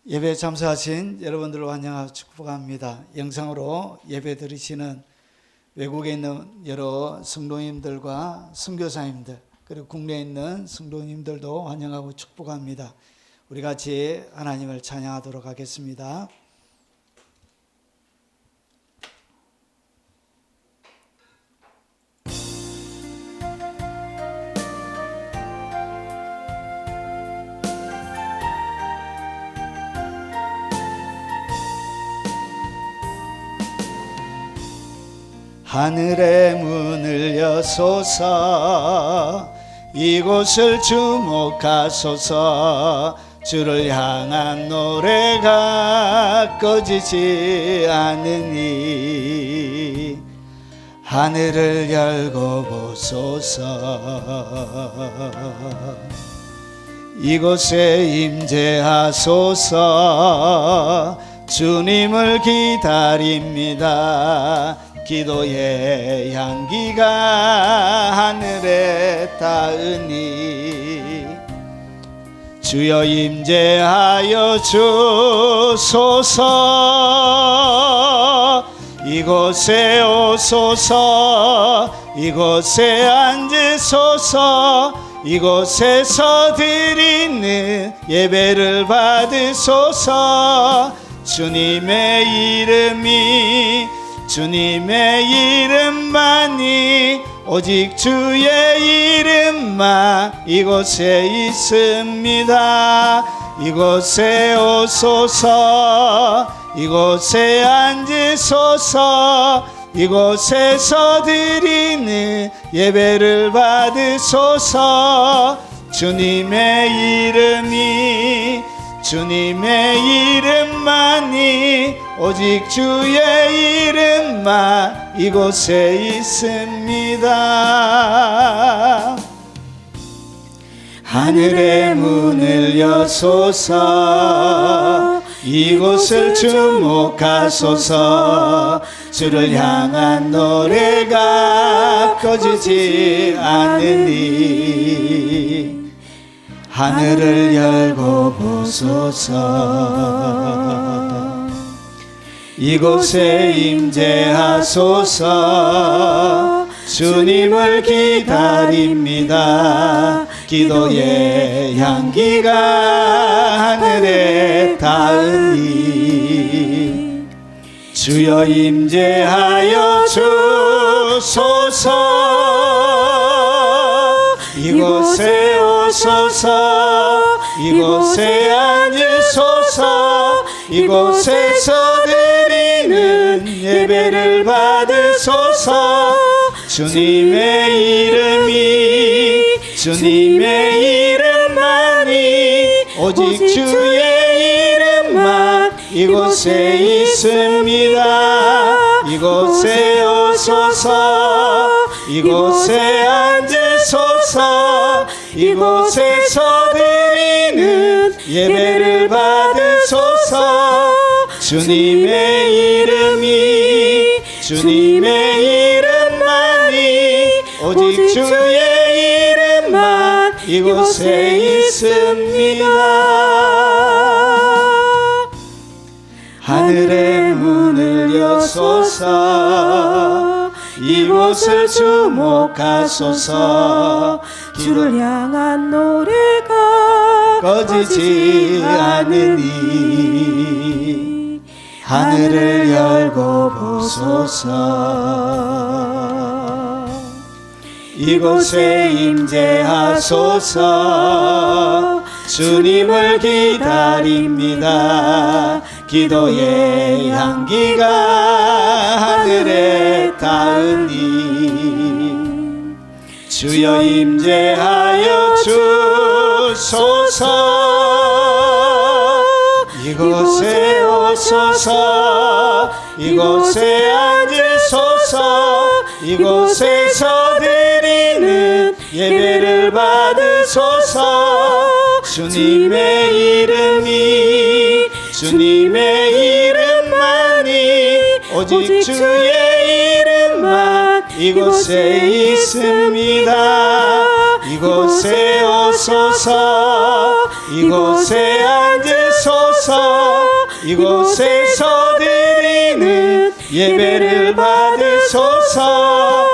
예배에 참석하신 여러분들을 환영하고 축복합니다. 영상으로 예배 드리시는 외국에 있는 여러 성도님들과 선교사님들 그리고 국내에 있는 성도님들도 환영하고 축복합니다. 우리 같이 하나님을 찬양하도록 하겠습니다. 하늘의 문을 여소서, 이곳을 주목하소서. 주를 향한 노래가 꺼지지 않으니 하늘을 열고 보소서. 이곳에 임재하소서. 주님을 기다립니다. 기도의 향기가 하늘에 닿으니 주여 임재하여 주소서. 이곳에 오소서. 이곳에 앉으소서. 이곳에서 드리는 예배를 받으소서. 주님의 이름만이 오직 주의 이름만 이곳에 있습니다. 이곳에 오소서. 이곳에 앉으소서. 이곳에서 드리는 예배를 받으소서. 주님의 이름만이 오직 주의 이름만 이곳에 있습니다. 하늘의 문을 여소서. 이곳을 주목하소서. 주를 향한 노래가 꺼지지 않으니 하늘을 열고 보소서. 이곳에 임재하소서. 주님을 기다립니다. 기도의 향기가 하늘에 닿으니 주여 임재하여 주소서. 이곳에 오소서. 이곳에 앉으소서. 이곳에서 드리는 예배를 받으소서. 주님의 이름만이 오직 주의 이름만 이곳에 있습니다. 이곳에 오소서. 이곳에 앉으소서. 이곳에서 드리는 예배를 받으소서. 주님의 이름만이 오직 주의 이름만 이곳에 있습니다. 하늘의 문을 여소서. 이곳을 주목하소서. 주를 향한 노래가 꺼지지 않으니 하늘을 열고 보소서. 이곳에 임재하소서. 주님을 기다립니다. 기도의 향기가 하늘에 닿으니 주여 임재하여 주소서. 이곳에 오소서. 이곳에 앉으소서. 이곳에서 드리는 예배를 받으소서. 주님의 이름만이 오직 주의 이름만 이곳에 있습니다. 이곳에 오소서. 이곳에 앉으소서. 받으소서. 이곳에서 드리는 예배를 받으소서.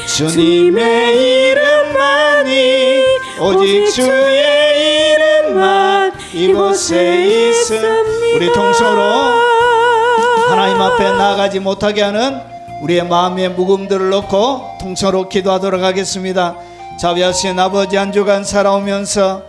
주님의 이름만이 오직 주의 이름만 이곳에 있음. 우리 통성으로 하나님 앞에 나아가지 못하게 하는 우리의 마음의 무거움들을 놓고 통성으로 기도하도록 하겠습니다. 자비하신 아버지, 한 주간 살아오면서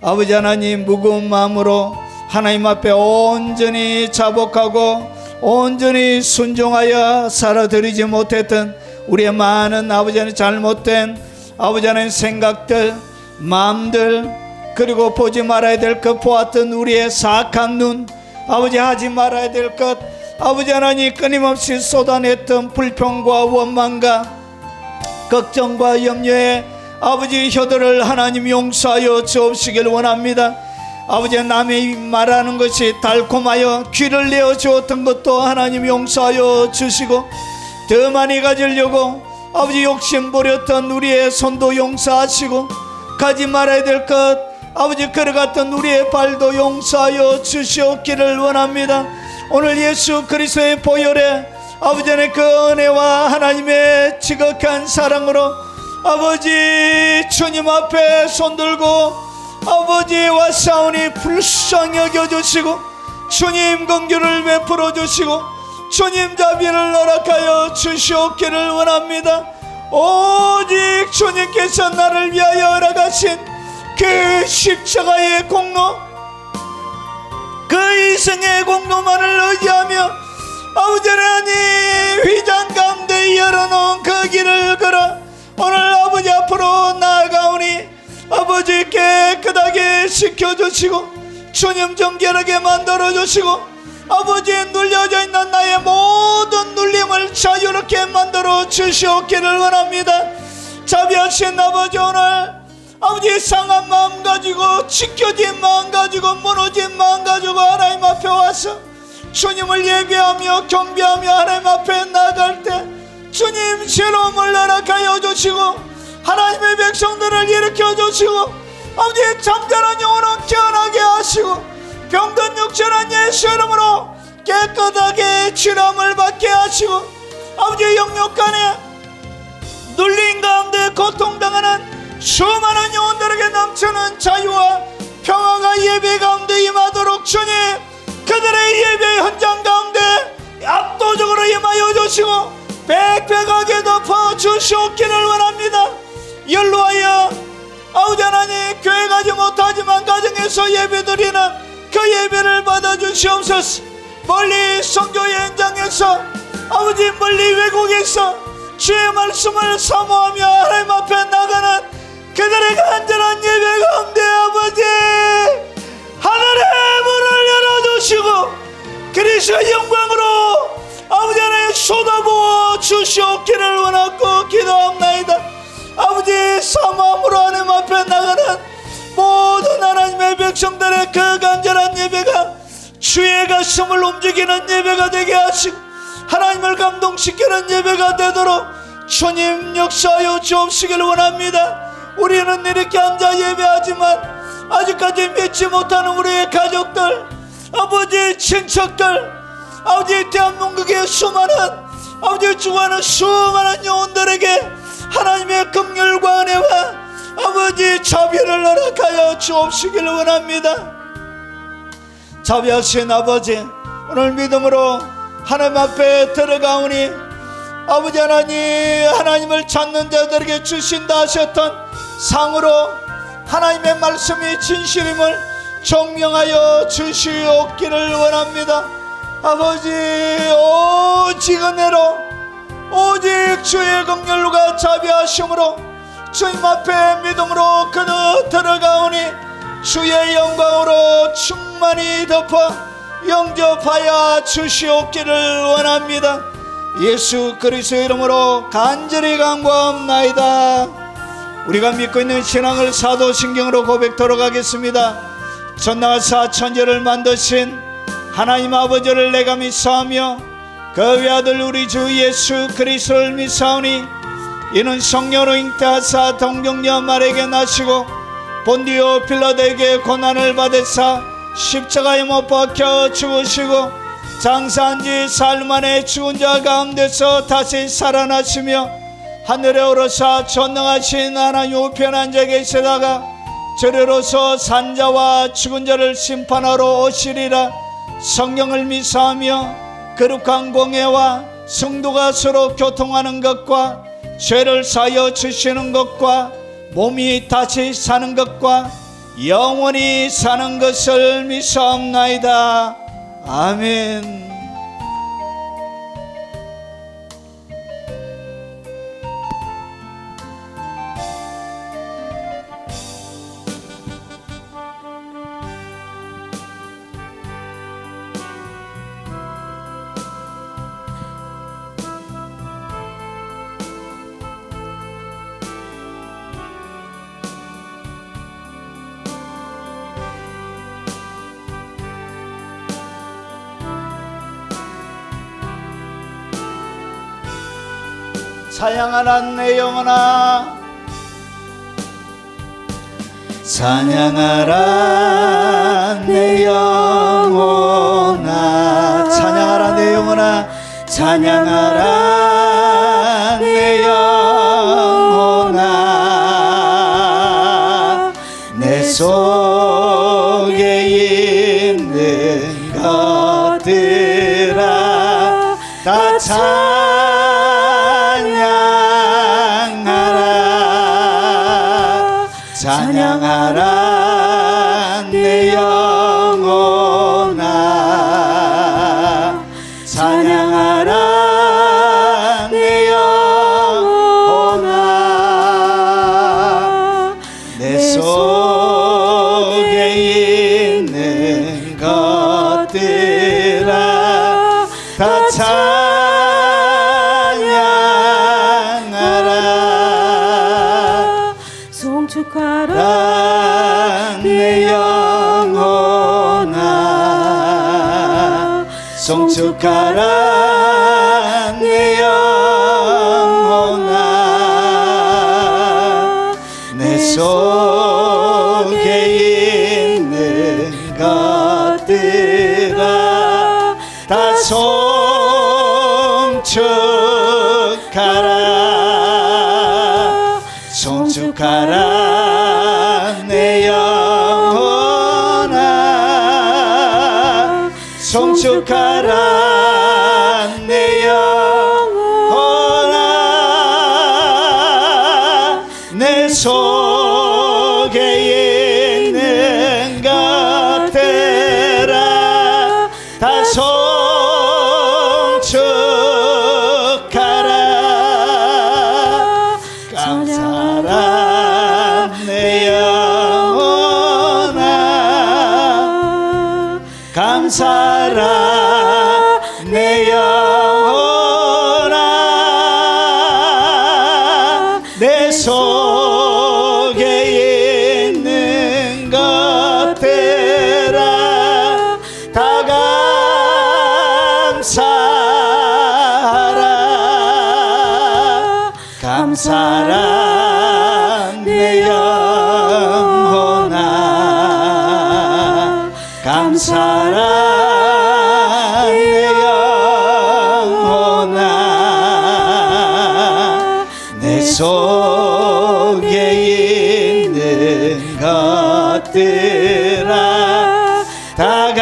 아버지 하나님 무거운 마음으로 하나님 앞에 온전히 자복하고 온전히 순종하여 살아드리지 못했던 우리의 많은 아버지 하나님 잘못된 아버지 하나님 생각들, 마음들, 그리고 보지 말아야 될 것 보았던 우리의 사악한 눈, 아버지 하지 말아야 될 것, 아버지 하나님 끊임없이 쏟아냈던 불평과 원망과 걱정과 염려에 아버지 효도를 하나님 용서하여 주옵시길 원합니다. 아버지, 남의 말하는 것이 달콤하여 귀를 내어 주었던 것도 하나님 용서하여 주시고, 더 많이 가지려고 아버지 욕심 부렸던 우리의 손도 용서하시고, 가지 말아야 될 것 아버지 걸어갔던 우리의 발도 용서하여 주시옵기를 원합니다. 오늘 예수 그리스도의 보혈에 아버지 안에 그 은혜와 하나님의 지극한 사랑으로 아버지 주님 앞에 손들고 아버지와 싸우니 불쌍히 여겨주시고, 주님 긍휼을 베풀어 주시고, 주님 자비를 허락하여 주시옵기를 원합니다. 오직 주님께서 나를 위하여 허락하신 그 십자가의 공로, 그 이승의 공로만을 의지하며 아버지 하나님 휘장 가운데 열어놓은 그 길을 걸어 오늘 아버지 앞으로 나아가오니 아버지 깨끗하게 씻겨주시고, 주님 정결하게 만들어주시고, 아버지 눌려져 있는 나의 모든 눌림을 자유롭게 만들어 주시옵기를 원합니다. 자비하신 아버지, 오늘 아버지 상한 마음 가지고, 지켜진 마음 가지고, 무너진 마음 가지고 하나님 앞에 와서 주님을 예배하며 경배하며 하나님 앞에 나갈 때 주님 새로움을 허락하여 주시고, 하나님의 백성들을 일으켜 주시고, 아버지 잠자는 영혼은 깨어나게 하시고, 병든 육체는 예수 이름으로 깨끗하게 치료함을 받게 하시고, 아버지 영육간에 눌린 가운데 고통당하는 수많은 영혼들에게 넘치는 자유와 평화가 예배 가운데 임하도록 주님 그들의 예배 현장 가운데 압도적으로 임하여 주시고 빽빽하게 덮어 주시옵기를 원합니다. 연로하여 아버지 하나님 교회 가지 못하지만 가정에서 예배드리는 그 예배를 받아주시옵소서. 멀리 선교의 현장에서 아버지 멀리 외국에서 주의 말씀을 사모하며 하나님 앞에 나가는 그들의 간절한 예배 가운데 아버지 하늘의 문을 열어주시고 그리스도의 영광으로 아버지 하나님 쏟아부어 주시옵기를 원하고 기도합나이다. 아버지 사모함으로 하나님 앞에 나가는 모든 하나님의 백성들의 그 간절한 예배가 주의 가슴을 움직이는 예배가 되게 하시고 하나님을 감동시키는 예배가 되도록 주님 역사하여 주옵시기를 원합니다. 우리는 이렇게 앉아 예배하지만 아직까지 믿지 못하는 우리의 가족들, 아버지 친척들, 아버지 대한민국의 수많은 아버지 죽어가는 수많은 영혼들에게 하나님의 긍휼과 은혜와 아버지 자비를 허락하여 주옵시기를 원합니다. 자비하신 아버지, 오늘 믿음으로 하나님 앞에 들어가오니 아버지 하나님을 찾는 자들에게 주신다 하셨던 상으로 하나님의 말씀이 진실임을 증명하여 주시옵기를 원합니다. 아버지 오직 은혜로 오직 주의 긍휼과 자비하심으로 주님 앞에 믿음으로 그저 들어가오니 주의 영광으로 충만히 덮어 영접하여 주시옵기를 원합니다. 예수 그리스도의 이름으로 간절히 간구합나이다. 우리가 믿고 있는 신앙을 사도신경으로 고백토록 하겠습니다. 천나와 천지를 만드신 하나님 아버지를 내가 믿사오며 그 외아들 우리 주 예수 그리스도를 믿사오니 이는 성령으로 잉태하사 동정녀 마리아에게 나시고 본디오 빌라도에게 고난을 받으사 십자가에 못 박혀 죽으시고 장사한 지 사흘 만에 죽은 자 가운데서 다시 살아나시며 하늘에 오르사 전능하신 하나님 우편한 자 계시다가 저리로서 산자와 죽은 자를 심판하러 오시리라. 성령을 미사하며 거룩한 공예와 성도가 서로 교통하는 것과 죄를 사하여 주시는 것과 몸이 다시 사는 것과 영원히 사는 것을 믿사옵나이다. 아멘. 찬양하라 내 영혼아, 찬양하라 내 영혼아, 찬양하라 내 영혼아, 찬양하라 내 영혼아. 내 속에 있는 것들아 다 찬양하라 내 영혼아, 찬양하라 내 영혼아. 내 속에 있는 것들아 다 찬양하라. 송축하라 내 영혼아, 송축하라 내 영혼아. 내 속에 있는 것들아 다 송축하라. 송축하라 내 영혼아, 송축하라 내 영혼아. 내 속에 있는 것들아 다 송축하라. 감사라 내 영혼아, 감사라 내 영혼아. 내 속에 있는 것들아 다 감사하라. 감사라 내 영혼아, 감사라 내 영혼아. 내 속에 있는 것들아 다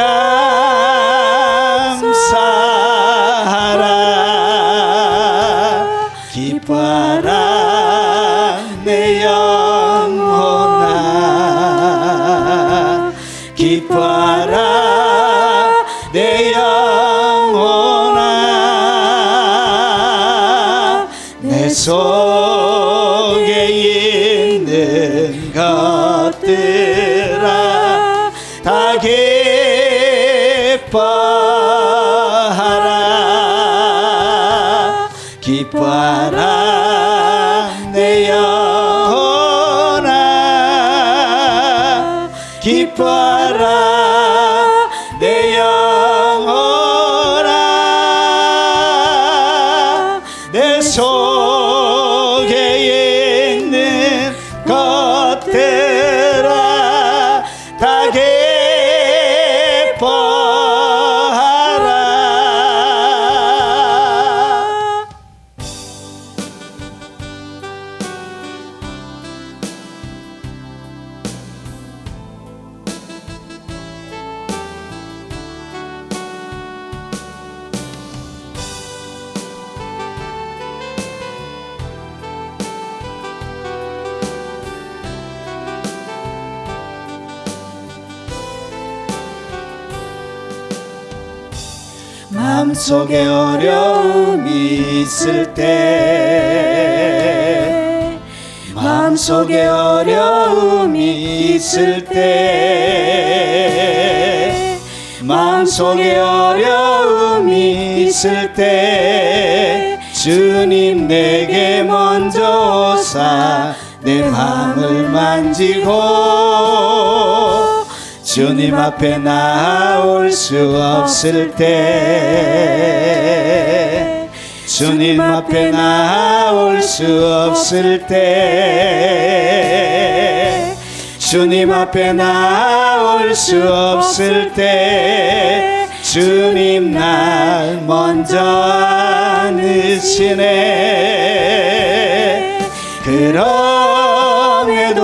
감사하라. 기뻐하라 내 영혼아, 기뻐하라 내 영혼아. 내 속에 있는 것들아 다 기뻐하라. 기뻐하라 내 영혼아, 기뻐하라 내 영혼아. 내 속에 있는 것들아 다 기뻐하라. 마음속에 어려움이 있을 때, 마음속에 어려움이 있을 때, 마음속에 어려움이 있을 때, 주님 내게 먼저 오사 내 마음을 만지고, 주님 앞에 나올 수 없을 때, 주님 앞에 나올 수 없을 때, 주님 앞에 나올 수 없을 때, 주님 날 먼저 안으시네. 그럼에도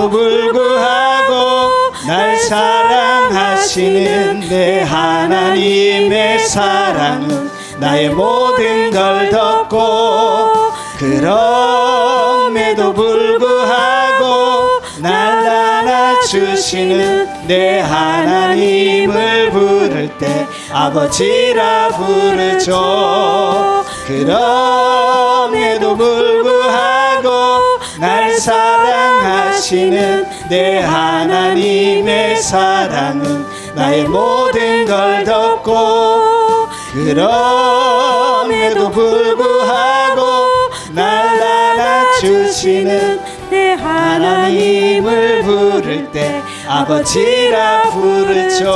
불구하고 날 사랑하시는 내 하나님의 사랑은 나의 모든 걸 덮고, 그럼에도 불구하고 날 안아주시는 내 하나님을 부를 때 아버지라 부르죠. 그럼에도 불구하고 날 사랑하시는 내 하나님의 사랑은 나의 모든 걸 덮고, 그럼에도 불구하고 날 안아주시는 내 하나님을 부를 때 아버지라 부르죠.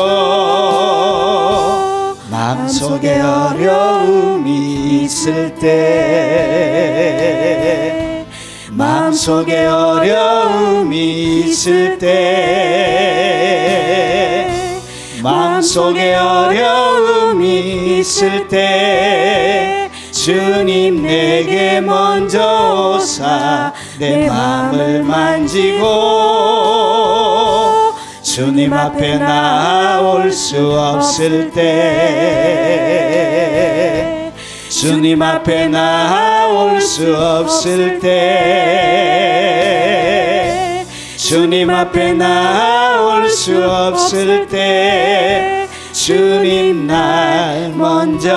마음속에 어려움이 있을 때, 마음속에 어려움이 있을 때, 마음속에 어려움이 있을 때, 주님 내게 먼저 오사 내 마음을 만지고, 주님 앞에 나올 수 없을 때, 주님 앞에 나올 수 없을 때, 주님 앞에 나올 수 없을 때, 주님 날 먼저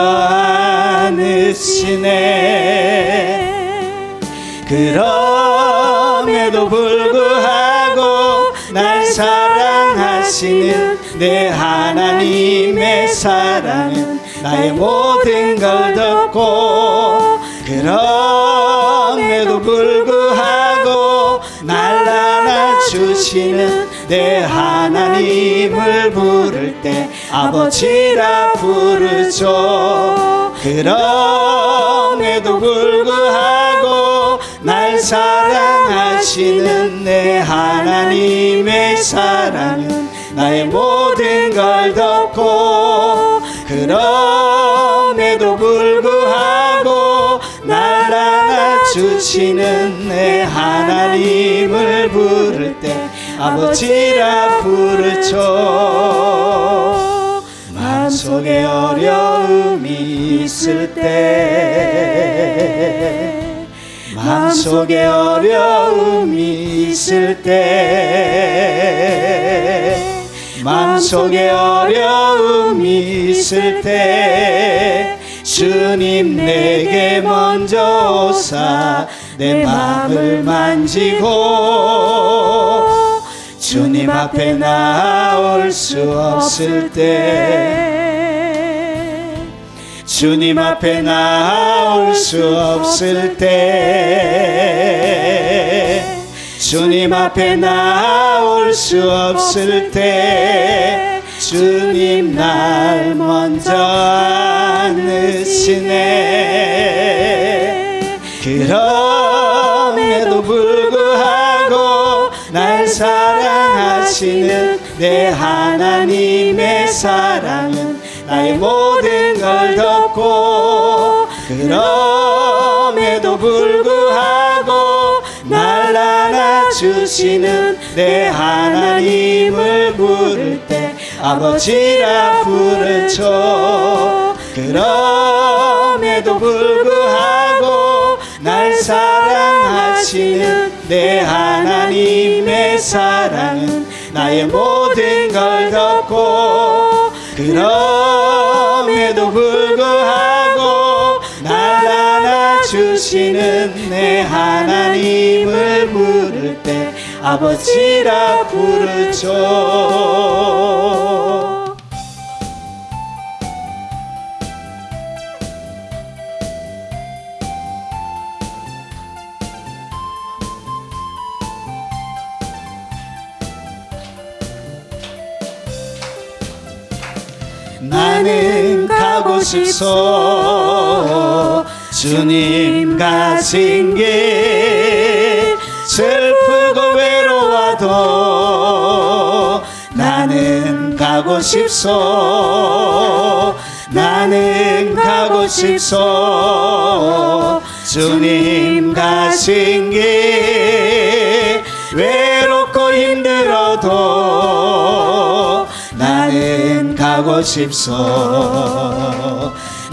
안으시네. 그럼에도 불구하고 날 사랑하시는 내 하나님의 사랑은 나의 모든 걸 덮고, 그럼에도 불구하고 날 안아주시는 내 하나님을 부를 때 아버지라 부르죠. 그럼에도 불구하고 날 사랑하시는 내 하나님의 사랑은 나의 모든 걸 덮고, 그럼에도 불구하고 날 안아주시는 내 하나님을 부를 때 아버지라 부르죠. 마음속에 어려움이 있을 때, 마음속에 어려움이 있을 때, 마음속에 어려움이 있을 때, 주님 내게 먼저 오사 내 마음을 만지고, 주님 앞에 나올 수 없을 때, 주님 앞에 나올 수 없을 때, 주님 앞에 나올 수 없을 때, 주님 날 먼저 안으시네. 그럼에도 불구하고 날 사랑하시는 내 하나님의 사랑은 나의 모든 걸 덮고 그럼에도 불구하고 날 안아주시는 내 하나님을 부를 때 아버지라 부르죠. 그럼에도 불구하고 날 사랑하시는 내 하나님의 사랑은 나의 모든 걸 덮고 그럼에도 불구하고 날 안아주시는 내 하나님을 부를 때 아버지라 부르죠. 나는 가고 싶소 주님 가신 길 슬프고 외로워도 나는 가고 싶소 나는 가고 싶소 주님 가신 길 외롭고 힘들어도 나는 가고 싶소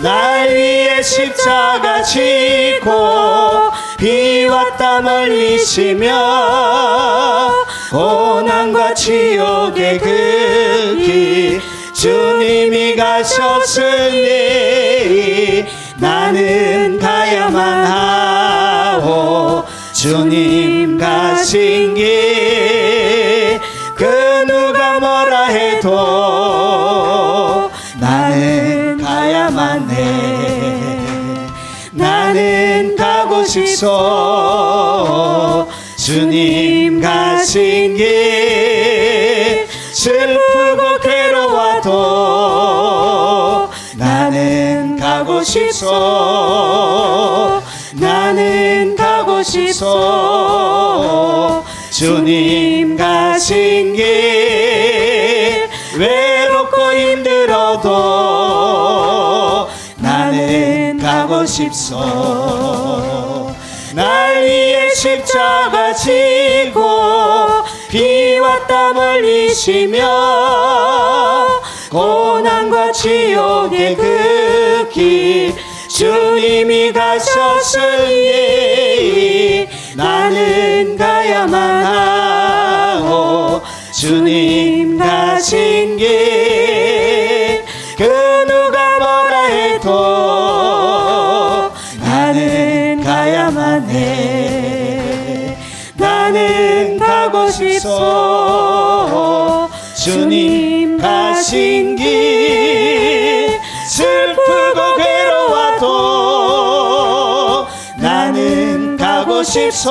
날 위해 십자가 지고 비와 땀 흘리시며 고난과 지옥의 그 길 주님이 가셨으니 나는 가야만 하오 주님 가신 길 그 누가 뭐라 해도 나는 가야만 해 나는 가고 싶소 주님 가신 길 슬프고 괴로워도 나는 가고 싶소 나는 가고 싶소 주님 가신 길 외롭고 힘들어도 나는 가고 싶소 날 위해 십자가 지고 비와 땀 흘리시며 고난과 지옥의 그 길 주님이 가셨으니 나는 가야만 하오 주님 가신 길 그 누가 뭐라 해도 나는 가야만 해 나는 가고 싶소 주님 가신 길 슬프고 괴로워도 나는 가고 싶소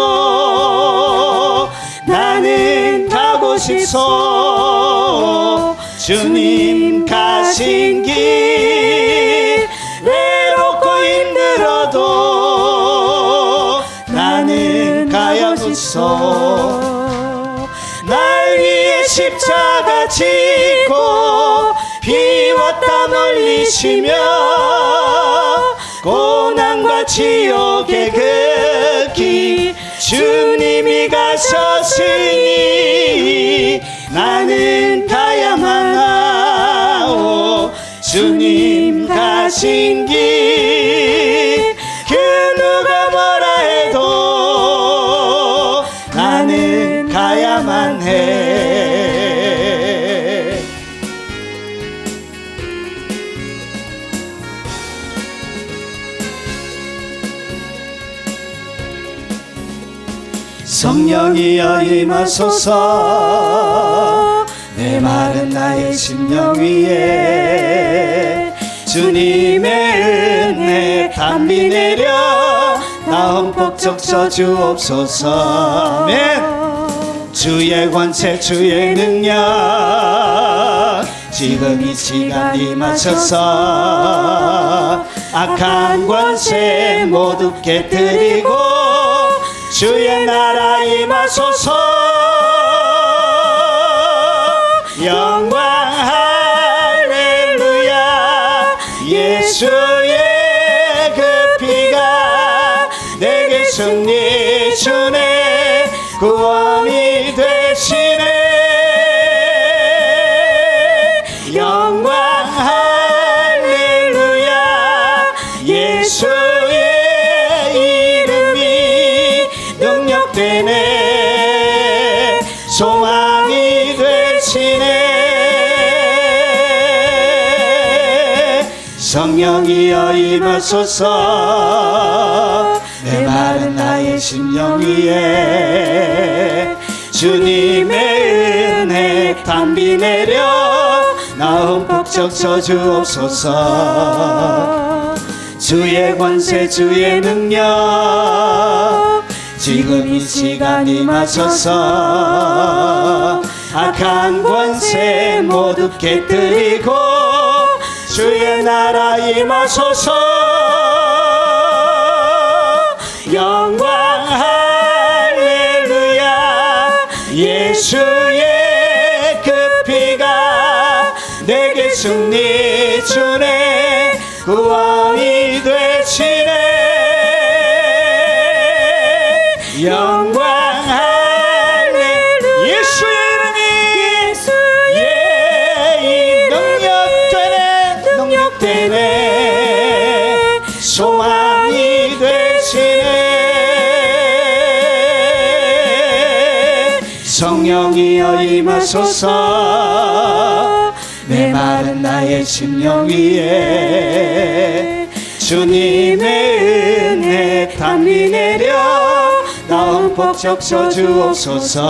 나는 가고 싶소 주님 가신 길 외롭고 힘들어도 나는 가야 싶소 날 위해 십자가 지고 비와 땀 흘리시며 고난과 지옥의 그 길 주님이 가셨으니 나는 가야만 하오 주님 가신 길 그 누가 뭐라 해도 나는 가야만 해 성령이여 임하소서 내 마른 나의 심령 위에 주님의 은혜 담비 내려 나 흠뻑 적셔 주옵소서 아멘 주의 권세 주의 능력 지금 이 시간 임하셔서 악한 권세 모두 깨뜨리고 주의 나라 임하소서 영광 할렐루야. 예수의 그 피가 내게 승리 주네. 구원이 되시네. 영광 할렐루야. 예수의 이름이 능력되네. 소망이 되시네. 성령이여 임하소서. 메마른 나의 심령 위에 주님의 은혜 담비 내려 나 흠뻑 적셔 주옵소서. 주의 권세 주의 능력 지금 이 시간 임하소서. 악한 권세 모두 깨뜨리고 주의 나라 임하소서. 영광 할렐루야. 예수의 그 피가 내게 승리 주네. 구원이 되시네. 영광 할렐루야. 예수의 이름이 능력되네. 소망이 되시네. 성령이여 임하소서. 메마른 나의 심령 위에 주님의 은혜 담비 내려 나 흠뻑 적셔 주옵소서.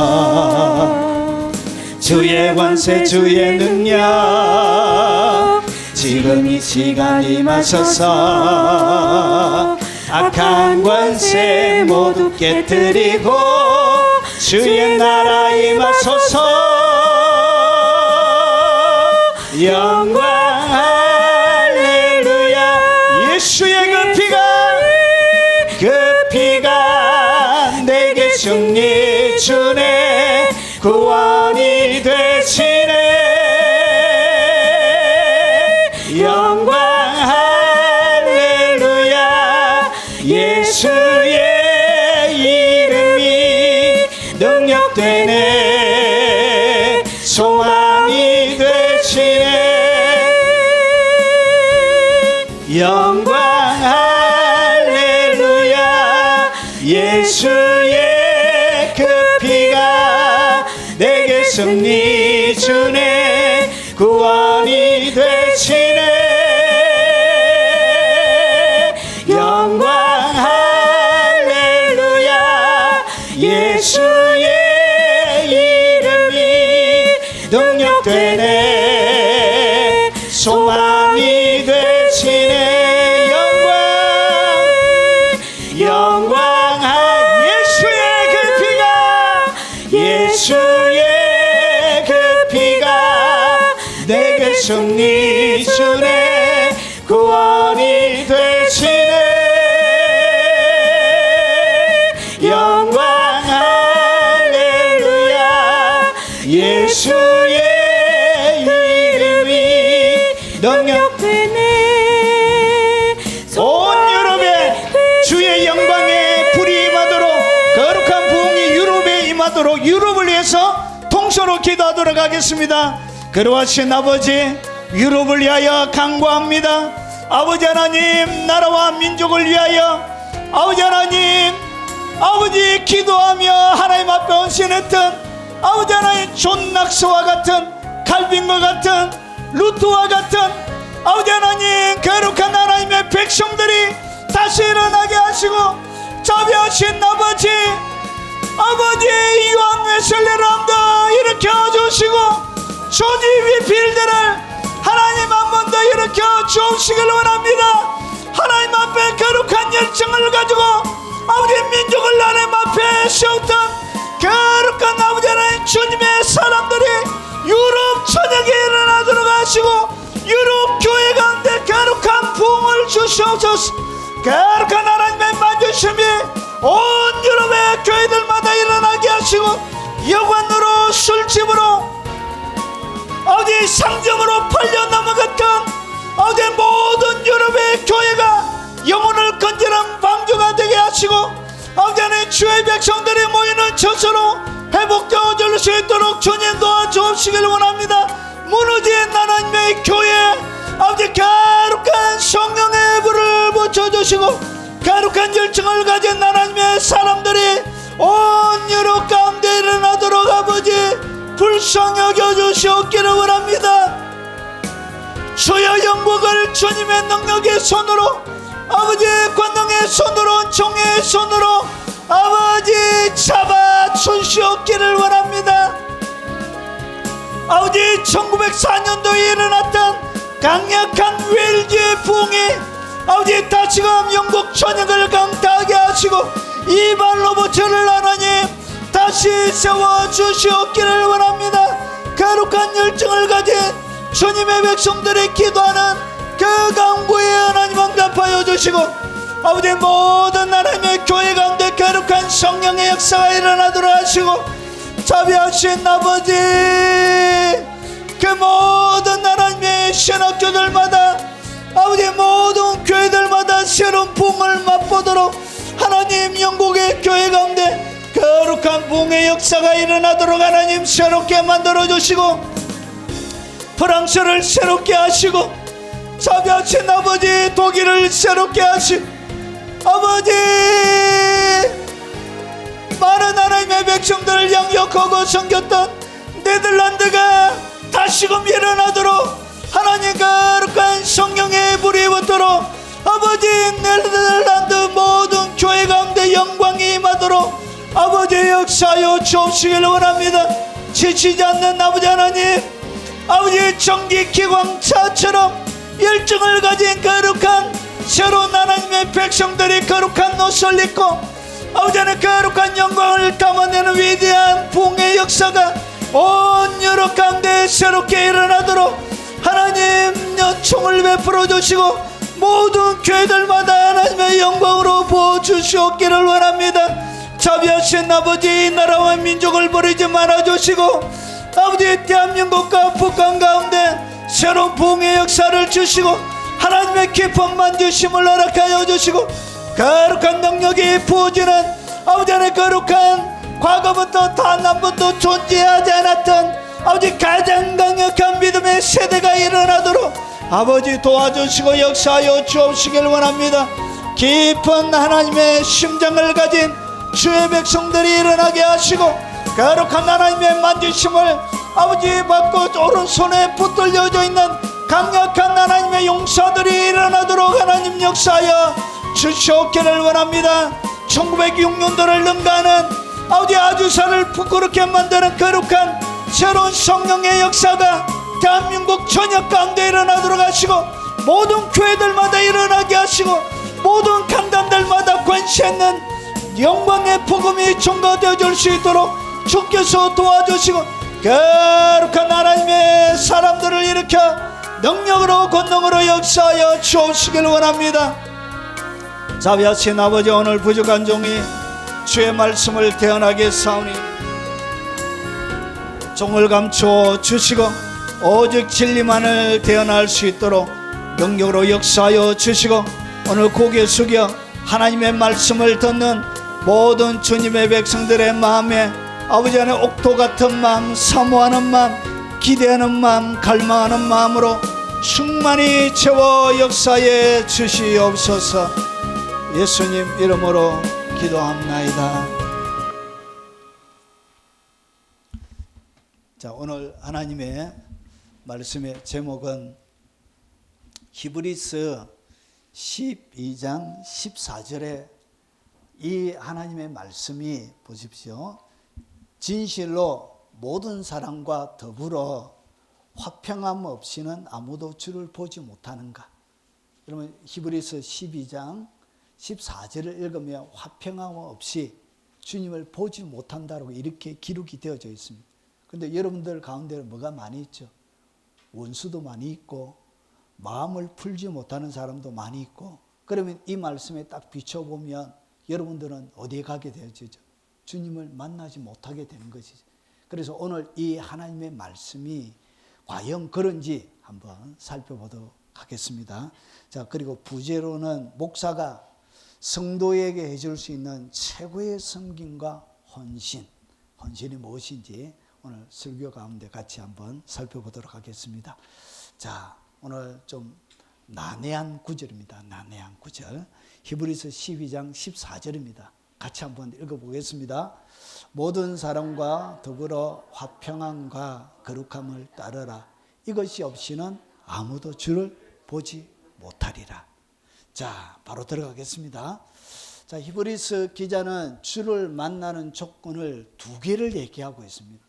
주의 권세 주의 능력 지금 이 시간 임하소서. 악한 권세 모두 깨뜨리고 주의 나라 임하소서. 영광 할렐루야. 예수의 그 피가 내게 승리 주네. 구원이 되시네. 영광 할렐루야. 예수의 이름이 능력되네. 소망이 되시네. 영광 할렐루야. 예수의 그 피가 내게 승리 주네. 구원이 되시네. 영광 할렐루야. 예수의 이름이 능력되네. 소망이 되시네. 영광 예수의 그 피가 내게 승리 주네. 구원이 되시네. 영광 할렐루야. 예수의 이름이 능력되네. 온 유럽에 주의 영광의 불이 임하도록, 거룩한 부흥이 유럽에 임하도록 유럽을 위해서 통서로 기도하도록 하겠습니다. 그러하신 아버지, 유럽을 위하여 간구합니다. 아버지 하나님, 나라와 민족을 위하여 아버지 하나님, 아버지 기도하며 하나님 앞에 헌신했던 아버지 하나님 존 낙스와 같은, 칼빈과 같은, 루트와 같은 아버지 하나님 거룩한 하나님의 백성들이 다시 일어나게 하시고, 자비하신 아버지, 아버지 요한 웨슬리람도 일으켜 주시고 조지 위필들을 하나님 한 번 더 일으켜 주시길 원합니다. 하나님 앞에 거룩한 열정을 가지고 아버지 민족을 하나님 앞에 세웠던 거룩한 아버지 하나님 주님의 사람들이 유럽 전역에 일어나도록 하시고, 유럽 교회 가운데 거룩한 부흥을 주시옵소서. 거룩한 하나님의 만주심이 온 유럽의 교회들마다 일어나게 하시고, 여관으로 술집으로 아버지 상점으로 팔려 넘어갔던 아버지 모든 유럽의 교회가 영혼을 건전한 방주가 되게 하시고 아버지 하나님 주의 백성들이 모이는 처소로 회복되어질 수 있도록 주님 도와주시길 원합니다. 무너진 하나님의 교회 아버지 거룩한 성령의 불을 붙여주시고 거룩한 열정을 가진 하나님의 사람들이 온 유럽 가운데 일어나도록 아버지 불쌍히 여겨주시옵기를 원합니다. 주여 영광을 주님의 능력의 손으로 아버지 권능의 손으로 종의 손으로 아버지 잡아 주시옵기를 원합니다. 아버지 1904년도에 일어났던 강력한 웰즈의 부흥이 아버지 다시금 영국 전역을 강타하게 하시고 이 발로부터를 하나님 다시 세워주시옵기를 원합니다. 거룩한 열정을 가진 주님의 백성들이 기도하는 그 강구에 하나님 응답하여 주시고 아버지 모든 하나님의 교회 가운데 거룩한 성령의 역사가 일어나도록 하시고 자비하신 아버지 그 모든 하나님의 신학교들마다 아버지 모든 교회들마다 새로운 부흥을 맛보도록 하나님 영국의 교회 가운데 거룩한 부흥의 역사가 일어나도록 하나님 새롭게 만들어 주시고 프랑스를 새롭게 하시고 자비하신 아버지 독일을 새롭게 하시고 아버지 많은 하나님의 백성들을 양육하고 섬겼던 네덜란드가 다시금 일어나도록 하나님 거룩한 성령의 불이 붙도록 아버지 네덜란드 모든 교회 가운데 영광이 임하도록 아버지 역사하여 주옵시길 원합니다. 지치지 않는 아버지 하나님 아버지 전기기관차처럼 열정을 가진 거룩한 새로운 하나님의 백성들이 거룩한 옷을 입고 아버지 하나님 거룩한 영광을 담아내는 위대한 부흥의 역사가 온 유럽 가운데 새롭게 일어나도록 하나님 연총을 베풀어 주시고 모든 교회들마다 하나님의 영광으로 부어주시옵기를 원합니다. 자비하신 아버지 이 나라와 민족을 버리지 말아주시고 아버지 대한민국과 북한 가운데 새로운 부흥의 역사를 주시고 하나님의 깊은 만주심을 허락하여 주시고 거룩한 능력이 부어지는 아버지 하나님 거룩한 과거부터 단한번도 존재하지 않았던 아버지 가장 강력한 믿음의 세대가 일어나도록 아버지 도와주시고 역사하여 주옵시길 원합니다. 깊은 하나님의 심장을 가진 주의 백성들이 일어나게 하시고 거룩한 하나님의 만지심을 아버지 받고 오른손에 붙들려져 있는 강력한 하나님의 용사들이 일어나도록 하나님 역사하여 주시옵기를 원합니다. 1906년도를 능가하는 아버지 아주사를 부끄럽게 만드는 거룩한 새로운 성령의 역사가 대한민국 전역 가운데 일어나도록 하시고 모든 교회들마다 일어나게 하시고 모든 강단들마다 권세 있는 영광의 복음이 전가되어 줄 수 있도록 주께서 도와주시고 거룩한 하나님의 사람들을 일으켜 능력으로 권능으로 역사하여 주시길 원합니다. 자비하신 아버지 오늘 부족한 종이 주의 말씀을 태어나게 사오니 종을 감추어 주시고 오직 진리만을 태어날 수 있도록 능력으로 역사하여 주시고 오늘 고개 숙여 하나님의 말씀을 듣는 모든 주님의 백성들의 마음에 아버지 안에 옥토 같은 마음, 사모하는 마음, 기대하는 마음, 갈망하는 마음으로 충만히 채워 역사해 주시옵소서. 예수님 이름으로 기도합나이다. 자, 오늘 하나님의 말씀의 제목은 히브리서 12장 14절에 이 하나님의 말씀이 보십시오. 진실로 모든 사람과 더불어 화평함 없이는 아무도 주를 보지 못하는가. 여러분 히브리서 12장 14절을 읽으면 화평함 없이 주님을 보지 못한다고 이렇게 기록이 되어져 있습니다. 그런데 여러분들 가운데 뭐가 많이 있죠? 원수도 많이 있고 마음을 풀지 못하는 사람도 많이 있고 그러면 이 말씀에 딱 비춰보면 여러분들은 어디에 가게 되어지죠? 주님을 만나지 못하게 되는 것이죠. 그래서 오늘 이 하나님의 말씀이 과연 그런지 한번 살펴보도록 하겠습니다. 자, 그리고 부제로는 목사가 성도에게 해줄 수 있는 최고의 섬김과 헌신이 무엇인지 오늘 설교 가운데 같이 한번 살펴보도록 하겠습니다. 자, 오늘 좀 난해한 구절입니다. 난해한 구절. 히브리서 12장 14절입니다. 같이 한번 읽어보겠습니다. 모든 사람과 더불어 화평함과 거룩함을 따르라. 이것이 없이는 아무도 주를 보지 못하리라. 자, 바로 들어가겠습니다. 자, 히브리서 기자는 주를 만나는 조건을 두 개를 얘기하고 있습니다.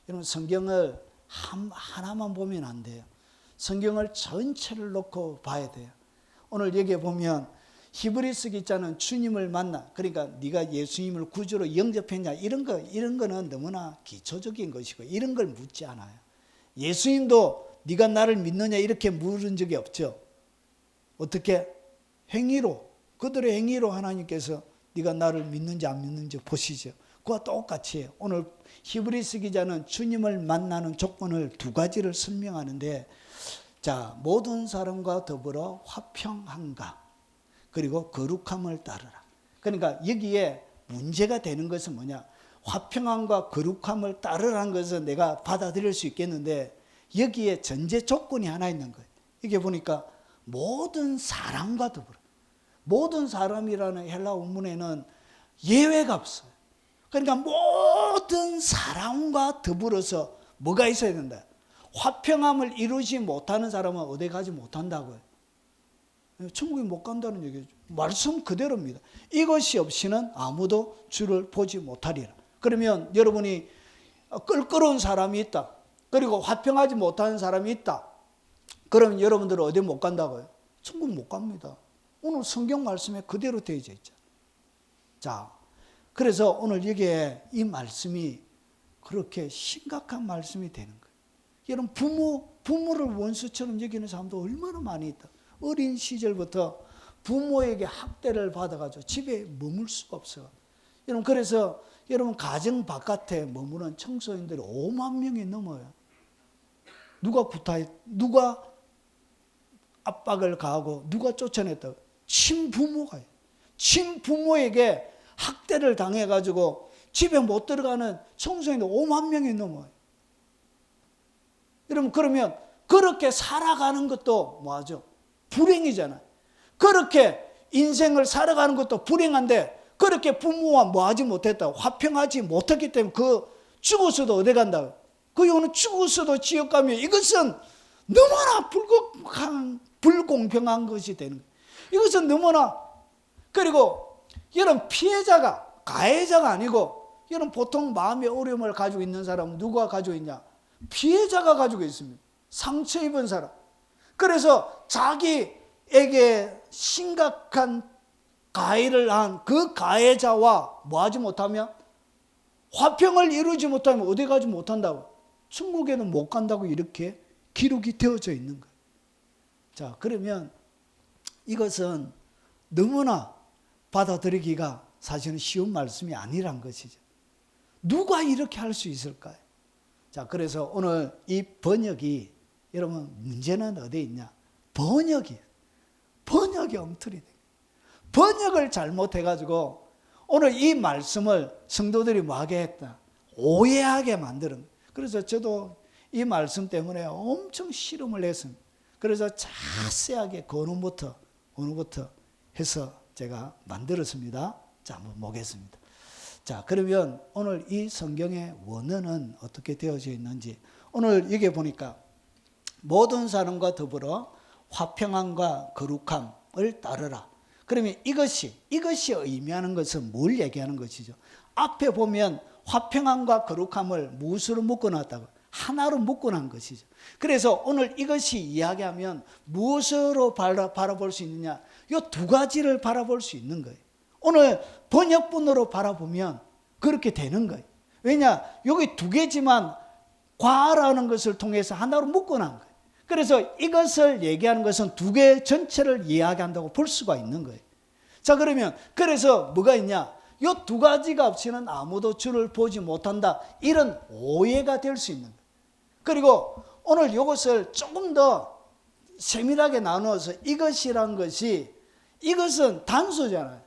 여러분, 성경을 하나만 보면 안 돼요. 성경을 전체를 놓고 봐야 돼요. 오늘 여기에 보면 히브리서 기자는 주님을 만나, 그러니까 네가 예수님을 구주로 영접했냐 이런 거는 너무나 기초적인 것이고 이런 걸 묻지 않아요. 예수님도 네가 나를 믿느냐 이렇게 물은 적이 없죠. 어떻게? 행위로, 그들의 행위로 하나님께서 네가 나를 믿는지 안 믿는지 보시죠. 그와 똑같이 해요. 오늘 히브리서 기자는 주님을 만나는 조건을 두 가지를 설명하는데, 자, 모든 사람과 더불어 화평함과 그리고 거룩함을 따르라. 그러니까 여기에 문제가 되는 것은 뭐냐? 화평함과 거룩함을 따르라는 것은 내가 받아들일 수 있겠는데 여기에 전제 조건이 하나 있는 거예요. 이게 보니까 모든 사람과 더불어. 모든 사람이라는 헬라 원문에는 예외가 없어요. 그러니까 모든 사람과 더불어서 뭐가 있어야 된다? 화평함을 이루지 못하는 사람은 어디 가지 못한다고요. 천국에 못 간다는 얘기죠. 말씀 그대로입니다. 이것이 없이는 아무도 주를 보지 못하리라. 그러면 여러분이 껄끄러운 사람이 있다. 그리고 화평하지 못하는 사람이 있다. 그러면 여러분들은 어디 못 간다고요? 천국 못 갑니다. 오늘 성경 말씀에 그대로 되어져 있죠. 자, 그래서 오늘 여기에 이 말씀이 그렇게 심각한 말씀이 되는 거예요. 여러분, 부모를 원수처럼 여기는 사람도 얼마나 많이 있다. 어린 시절부터 부모에게 학대를 받아가지고 집에 머물 수가 없어요. 여러분, 그래서 여러분 가정 바깥에 머무는 청소년들이 5만 명이 넘어요. 누가 압박을 가하고 누가 쫓아냈다고? 친부모가요. 친부모에게 학대를 당해가지고 집에 못 들어가는 청소년들 5만 명이 넘어요. 여러분, 그러면 그렇게 살아가는 것도 뭐하죠? 불행이잖아요. 그렇게 인생을 살아가는 것도 불행한데 그렇게 부모와 뭐하지 못했다고, 화평하지 못했기 때문에 그 죽어서도 어디 간다고? 그 이유는 죽어서도 지옥 가면 이것은 너무나 불공평한 것이 되는 거예요. 이것은 너무나, 그리고 여러분 피해자가 가해자가 아니고, 여러분 보통 마음의 어려움을 가지고 있는 사람은 누가 가지고 있냐? 피해자가 가지고 있습니다. 상처 입은 사람. 그래서 자기에게 심각한 가해를 한 그 가해자와 뭐하지 못하면, 화평을 이루지 못하면 어디 가지 못한다고? 천국에는 못 간다고 이렇게 기록이 되어져 있는 거예요. 자, 그러면 이것은 너무나 받아들이기가 사실은 쉬운 말씀이 아니란 것이죠. 누가 이렇게 할 수 있을까요? 자, 그래서 오늘 이 번역이, 여러분 문제는 어디에 있냐? 번역이 엉터리 돼. 번역을 잘못해가지고 오늘 이 말씀을 성도들이 뭐하게 했다? 오해하게 만드는 거예요. 그래서 저도 이 말씀 때문에 엄청 실험을 했습니다. 그래서 자세하게 어느부터 해서 제가 만들었습니다. 자, 한번 보겠습니다. 자, 그러면 오늘 이 성경의 원어는 어떻게 되어져 있는지, 오늘 여기 보니까 모든 사람과 더불어 화평함과 거룩함을 따르라. 그러면 이것이 의미하는 것은 뭘 얘기하는 것이죠? 앞에 보면 화평함과 거룩함을 무엇으로 묶어놨다고? 하나로 묶어놓은 것이죠. 그래서 오늘 이것이 이야기하면 무엇으로 바라볼 수 있느냐? 이 두 가지를 바라볼 수 있는 거예요. 오늘 번역본으로 바라보면 그렇게 되는 거예요. 왜냐? 여기 두 개지만 과라는 것을 통해서 하나로 묶어놓은 거예요. 그래서 이것을 얘기하는 것은 두 개 전체를 이야기한다고 볼 수가 있는 거예요. 자, 그러면 그래서 뭐가 있냐? 이 두 가지가 없이는 아무도 주를 보지 못한다. 이런 오해가 될 수 있는 거예요. 그리고 오늘 이것을 조금 더 세밀하게 나누어서 이것이란 것이, 이것은 단수잖아요.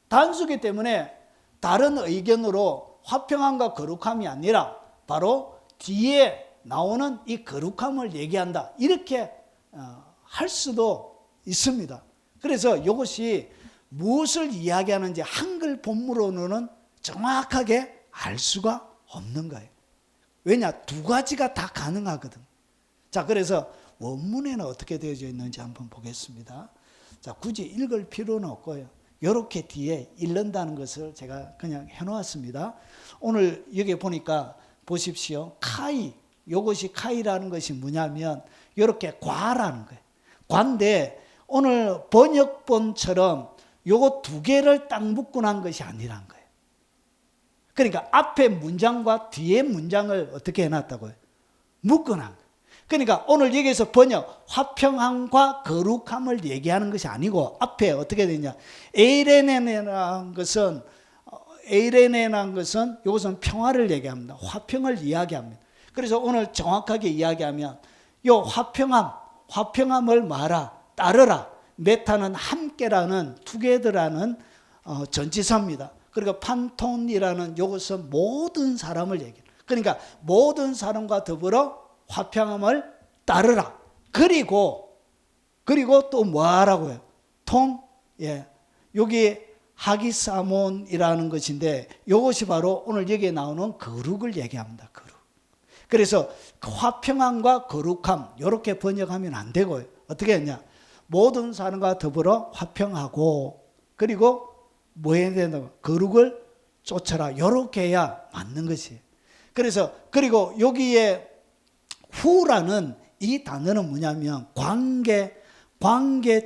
단수기 때문에 다른 의견으로 화평함과 거룩함이 아니라 바로 뒤에 나오는 이 거룩함을 얘기한다, 이렇게 할 수도 있습니다. 그래서 이것이 무엇을 이야기하는지 한글 본문으로는 정확하게 알 수가 없는 거예요. 왜냐? 두 가지가 다 가능하거든. 자, 그래서 원문에는 어떻게 되어져 있는지 한번 보겠습니다. 자, 굳이 읽을 필요는 없고요. 이렇게 뒤에 읽는다는 것을 제가 그냥 해놓았습니다. 오늘 여기 보니까 보십시오. 카이, 이것이 카이라는 것이 뭐냐면 이렇게 과라는 거예요. 과인데 오늘 번역본처럼 요거 두 개를 딱 묶고 난 것이 아니란 거예요. 그러니까 앞에 문장과 뒤에 문장을 어떻게 해놨다고요? 묶어 난 거예요. 그러니까 오늘 여기서 번역 화평함과 거룩함을 얘기하는 것이 아니고 앞에 어떻게 되냐? 에이레네라는 것은 이것은 평화를 얘기합니다. 화평을 이야기합니다. 그래서 오늘 정확하게 이야기하면 요 화평함을 말하, 따르라. 메타는 함께라는 투게더라는 전치사입니다. 그리고 판톤이라는 이것은 모든 사람을 얘기해요. 그러니까 모든 사람과 더불어 화평함을 따르라. 그리고 또 뭐하라고요? 여기 하기사몬이라는 것인데 이것이 바로 오늘 여기에 나오는 거룩을 얘기합니다. 거룩. 그래서 화평함과 거룩함 이렇게 번역하면 안 되고요. 어떻게 했냐? 모든 사람과 더불어 화평하고 그리고 뭐 해야 되나? 거룩을 쫓아라. 이렇게 해야 맞는 것이에요. 그래서 그리고 여기에 후라는 이 단어는 뭐냐면 관계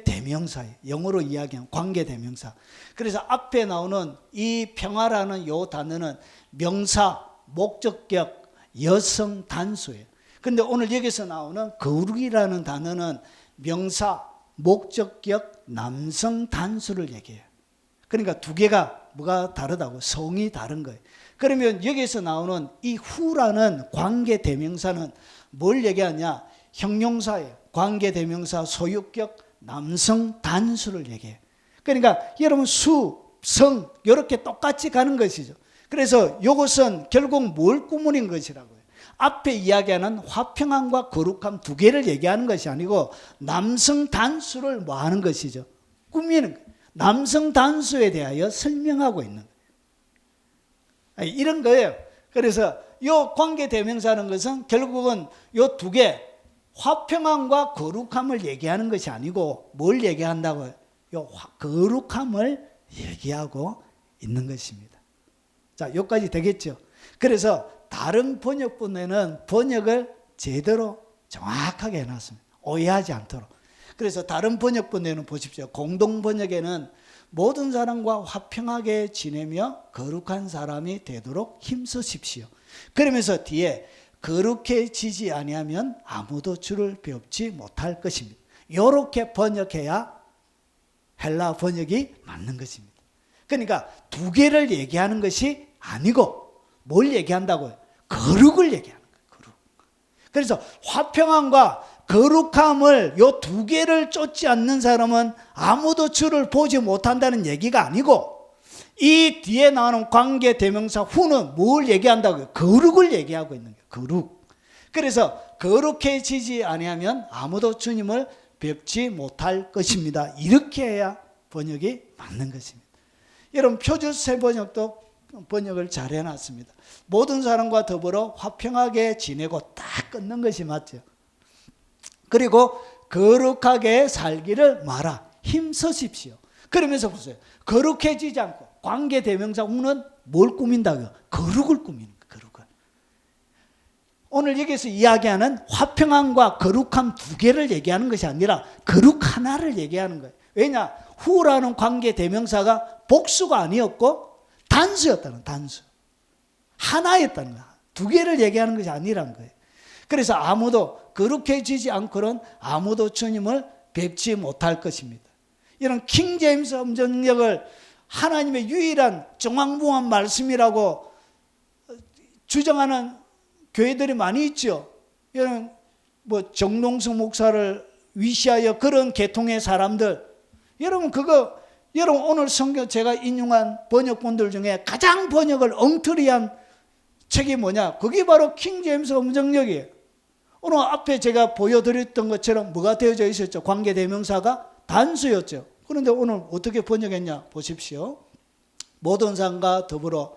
대명사예요. 영어로 이야기하면 관계 대명사. 그래서 앞에 나오는 이 평화라는 이 단어는 명사, 목적격, 여성 단수예요. 근데 오늘 여기서 나오는 거룩이라는 단어는 명사, 목적격, 남성 단수를 얘기해요. 그러니까 두 개가 뭐가 다르다고? 성이 다른 거예요. 그러면 여기서 나오는 이 후라는 관계 대명사는 뭘 얘기하냐? 형용사예요. 관계 대명사 소유격 남성 단수를 얘기해요. 그러니까 여러분 수, 성 이렇게 똑같이 가는 것이죠. 그래서 이것은 결국 뭘 꾸물인 것이라고요? 앞에 이야기하는 화평함과 거룩함 두 개를 얘기하는 것이 아니고 남성 단수를 뭐 하는 것이죠? 꾸미는 거예요. 남성 단수에 대하여 설명하고 있는 거예요. 이런 거예요. 그래서 이 관계 대명사라는 것은 결국은 이 두 개, 화평함과 거룩함을 얘기하는 것이 아니고 뭘 얘기한다고요? 이 거룩함을 얘기하고 있는 것입니다. 자, 여기까지 되겠죠? 그래서 다른 번역본에는 번역을 제대로 정확하게 해놨습니다. 오해하지 않도록. 그래서 다른 번역본에는 보십시오. 공동 번역에는 모든 사람과 화평하게 지내며 거룩한 사람이 되도록 힘쓰십시오. 그러면서 뒤에 거룩해지지 아니하면 아무도 주를 배웁지 못할 것입니다. 이렇게 번역해야 헬라 번역이 맞는 것입니다. 그러니까 두 개를 얘기하는 것이 아니고 뭘 얘기한다고요? 거룩을 얘기하는 거예요. 거룩. 그래서 화평함과 거룩함을 이 두 개를 쫓지 않는 사람은 아무도 주를 보지 못한다는 얘기가 아니고 이 뒤에 나오는 관계 대명사 후는 뭘 얘기한다고요? 거룩을 얘기하고 있는 거예요. 거룩. 그래서 거룩해지지 아니하면 아무도 주님을 뵙지 못할 것입니다. 이렇게 해야 번역이 맞는 것입니다. 여러분 표준세 번역도 번역을 잘 해놨습니다. 모든 사람과 더불어 화평하게 지내고 딱 끊는 것이 맞죠. 그리고 거룩하게 살기를 말아 힘쓰십시오. 그러면서 보세요. 거룩해지지 않고 관계 대명사 후는 뭘 꾸민다고요? 거룩을 꾸미는 거예요. 거룩을. 오늘 여기서 이야기하는 화평함과 거룩함 두 개를 얘기하는 것이 아니라 거룩 하나를 얘기하는 거예요. 왜냐? 후라는 관계 대명사가 복수가 아니었고 단수였다는 단수. 하나였다는 거예요. 두 개를 얘기하는 것이 아니란 거예요. 그래서 아무도 거룩해지지 않고는 아무도 주님을 뵙지 못할 것입니다. 이런 킹제임스 음전역을 하나님의 유일한 정황부한 말씀이라고 주장하는 교회들이 많이 있죠. 여러분 뭐 정동수 목사를 위시하여 그런 계통의 사람들, 여러분 여러분 오늘 성경 제가 인용한 번역본들 중에 가장 번역을 엉터리한 책이 뭐냐? 그게 바로 킹제임스 음정역이에요. 오늘 앞에 제가 보여드렸던 것처럼 뭐가 되어져 있었죠? 관계대명사가 단수였죠. 그런데 오늘 어떻게 번역했냐? 보십시오. 모든 사람과 더불어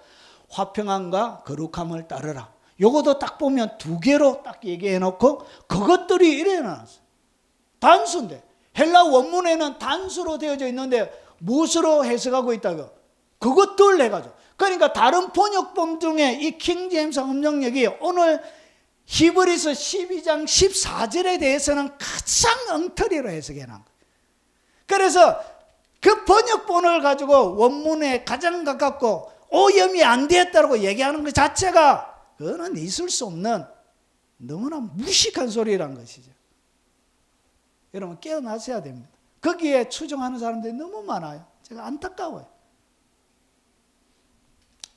화평함과 거룩함을 따르라. 요것도 딱 보면 두 개로 딱 얘기해놓고 그것들이 이래 놨어요. 단수인데 헬라 원문에는 단수로 되어져 있는데 무엇으로 해석하고 있다고? 그것들 해가지고. 그러니까 다른 번역본 중에 이 킹제임스 음정역이 오늘 히브리서 12장 14절에 대해서는 가장 엉터리로 해석해 놓은 거예요. 그래서 그 번역본을 가지고 원문에 가장 가깝고 오염이 안 되었다고 얘기하는 것 자체가 그거는 있을 수 없는 너무나 무식한 소리란 것이죠. 여러분 깨어나셔야 됩니다. 거기에 추종하는 사람들이 너무 많아요. 제가 안타까워요.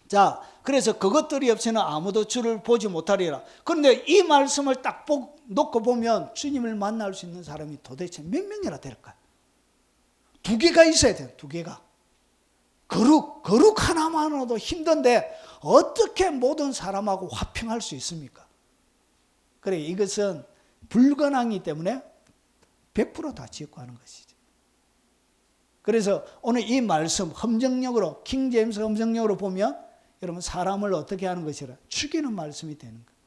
자, 그래서 그것들이 없이는 아무도 주를 보지 못하리라. 그런데 이 말씀을 딱 놓고 보면 주님을 만날 수 있는 사람이 도대체 몇 명이나 될까? 두 개가 있어야 돼요. 두 개가. 거룩 하나만으로도 힘든데 어떻게 모든 사람하고 화평할 수 있습니까? 그래, 이것은 불가능이기 때문에 100% 다 지었고 하는 것이죠. 그래서 오늘 이 말씀 함정역으로 킹제임스 함정역으로 보면 여러분 사람을 어떻게 하는 것이라 죽이는 말씀이 되는 거예요.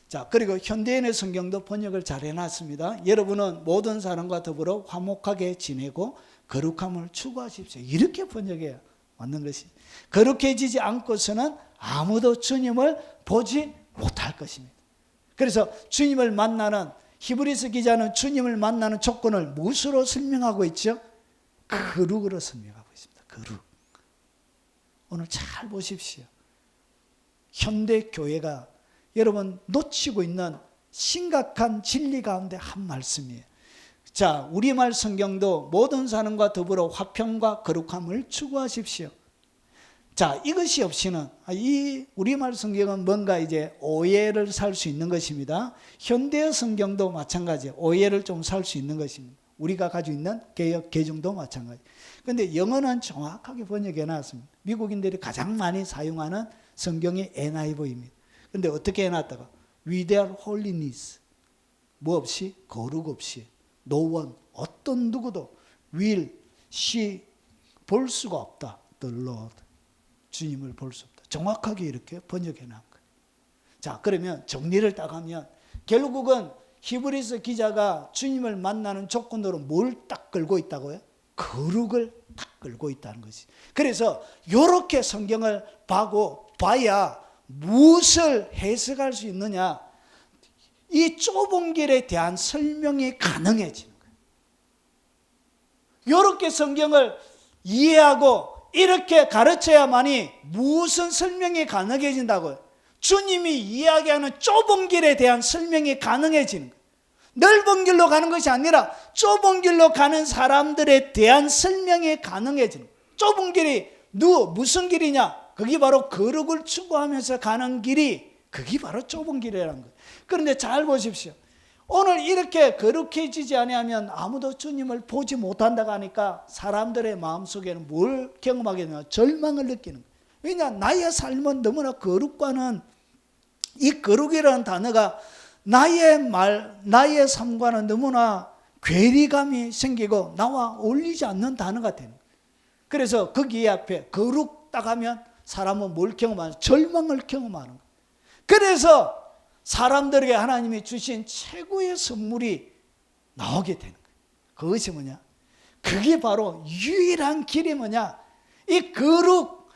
자, 그리고 현대인의 성경도 번역을 잘 해놨습니다. 여러분은 모든 사람과 더불어 화목하게 지내고 거룩함을 추구하십시오. 이렇게 번역해야 맞는 것이. 거룩해지지 않고서는 아무도 주님을 보지 못할 것입니다. 그래서 주님을 만나는 히브리서 기자는 주님을 만나는 조건을 무엇으로 설명하고 있죠? 거룩으로 설명하고 있습니다. 거룩. 오늘 잘 보십시오. 현대 교회가 여러분 놓치고 있는 심각한 진리 가운데 한 말씀이에요. 자, 우리말 성경도 모든 사람과 더불어 화평과 거룩함을 추구하십시오. 자, 이것이 없이는 이 우리말 성경은 뭔가 이제 오해를 살 수 있는 것입니다. 현대 성경도 마찬가지예요. 오해를 좀 살 수 있는 것입니다. 우리가 가지고 있는 개역 개정도 마찬가지. 그런데 영어는 정확하게 번역해 놨습니다. 미국인들이 가장 많이 사용하는 성경이 NIV입니다. 그런데 어떻게 해놨다가 without holiness, 뭐 없이? 거룩 없이 no one, 어떤 누구도 will see, 볼 수가 없다. The Lord, 주님을 볼 수 없다. 정확하게 이렇게 번역해 놓은 거예요. 자, 그러면 정리를 딱 하면 결국은 히브리서 기자가 주님을 만나는 조건으로 뭘 딱 끌고 있다고요? 거룩을 딱 끌고 있다는 것이. 그래서 이렇게 성경을 봐야 무엇을 해석할 수 있느냐? 이 좁은 길에 대한 설명이 가능해지는 거예요. 이렇게 성경을 이해하고 이렇게 가르쳐야만이 무슨 설명이 가능해진다고요? 주님이 이야기하는 좁은 길에 대한 설명이 가능해지는 거예요. 넓은 길로 가는 것이 아니라 좁은 길로 가는 사람들에 대한 설명이 가능해지는 거예요. 좁은 길이 무슨 길이냐? 그게 바로 거룩을 추구하면서 가는 길이 그게 바로 좁은 길이라는 거예요. 그런데 잘 보십시오. 오늘 이렇게 거룩해지지 아니하면 아무도 주님을 보지 못한다고 하니까 사람들의 마음속에는 뭘 경험하게 되냐? 절망을 느끼는 거예요. 왜냐? 나의 삶은 너무나 거룩과는, 이 거룩이라는 단어가 나의 삶과는 너무나 괴리감이 생기고 나와 어울리지 않는 단어가 되는 거예요. 그래서 거기 앞에 거룩 딱 하면 사람은 뭘 경험하냐? 절망을 경험하는 거예요. 그래서 사람들에게 하나님이 주신 최고의 선물이 나오게 되는 거예요. 그것이 뭐냐? 그게 바로 유일한 길이 뭐냐? 이 거룩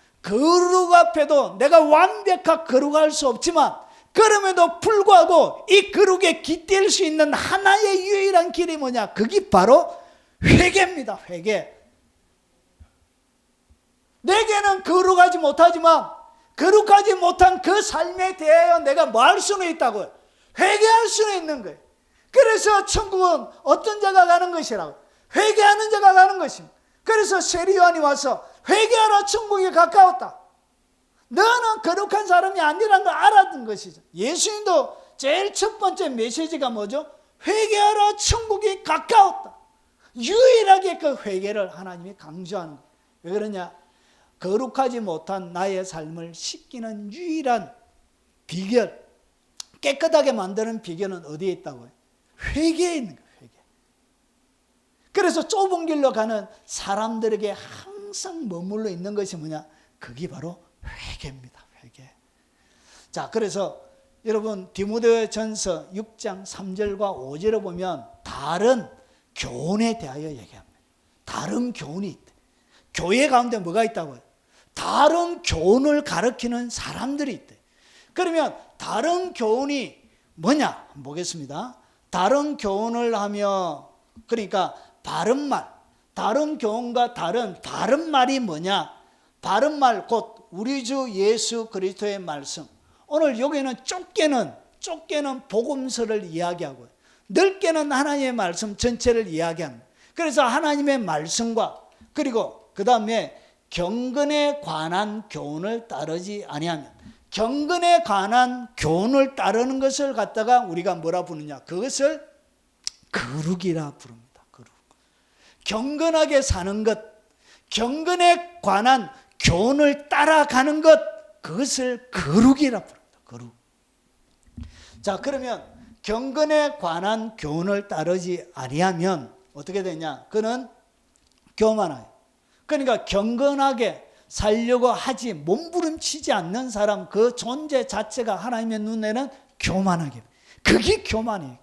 앞에도 내가 완벽하게 거룩할 수 없지만 그럼에도 불구하고 이 거룩에 깃들 수 있는 하나의 유일한 길이 뭐냐? 그게 바로 회개입니다. 회개. 내게는 거룩하지 못하지만 거룩하지 못한 그 삶에 대하여 내가 뭐 할 수는 있다고요? 회개할 수는 있는 거예요. 그래서 천국은 어떤 자가 가는 것이라고? 회개하는 자가 가는 것입니다. 그래서 세리 요한이 와서 회개하라, 천국이 가까웠다. 너는 거룩한 사람이 아니라는 걸 알았던 것이죠. 예수님도 제일 첫 번째 메시지가 뭐죠? 회개하라, 천국이 가까웠다. 유일하게 그 회개를 하나님이 강조하는 거예요. 왜 그러냐? 거룩하지 못한 나의 삶을 씻기는 유일한 비결, 깨끗하게 만드는 비결은 어디에 있다고요? 회개에 있는 거예요. 회개. 그래서 좁은 길로 가는 사람들에게 항상 머물러 있는 것이 뭐냐? 그게 바로 회개입니다. 회개. 자, 그래서 여러분 디모데전서 6장 3절과 5절을 보면 다른 교훈에 대하여 얘기합니다. 다른 교훈이 있대. 교회 가운데 뭐가 있다고요? 다른 교훈을 가르치는 사람들이 있대. 그러면 다른 교훈이 뭐냐? 한번 보겠습니다. 다른 교훈을 하며, 그러니까 바른말, 다른 교훈과 다른 말이 뭐냐? 바른말 곧 우리 주 예수 그리스도의 말씀. 오늘 여기는 좁게는 복음서를 이야기하고요, 넓게는 하나님의 말씀 전체를 이야기합니다. 그래서 하나님의 말씀과 그리고 그 다음에 경건에 관한 교훈을 따르지 아니하면, 경건에 관한 교훈을 따르는 것을 갖다가 우리가 뭐라 부르냐? 그것을 거룩이라 부릅니다. 거룩. 경건하게 사는 것, 경건에 관한 교훈을 따라가는 것, 그것을 거룩이라 부릅니다. 거룩. 자, 그러면 경건에 관한 교훈을 따르지 아니하면 어떻게 되냐? 그는 교만해요. 그러니까 경건하게 살려고 하지 몸부림치지 않는 사람, 그 존재 자체가 하나님의 눈에는 교만하게, 그게 교만이에요.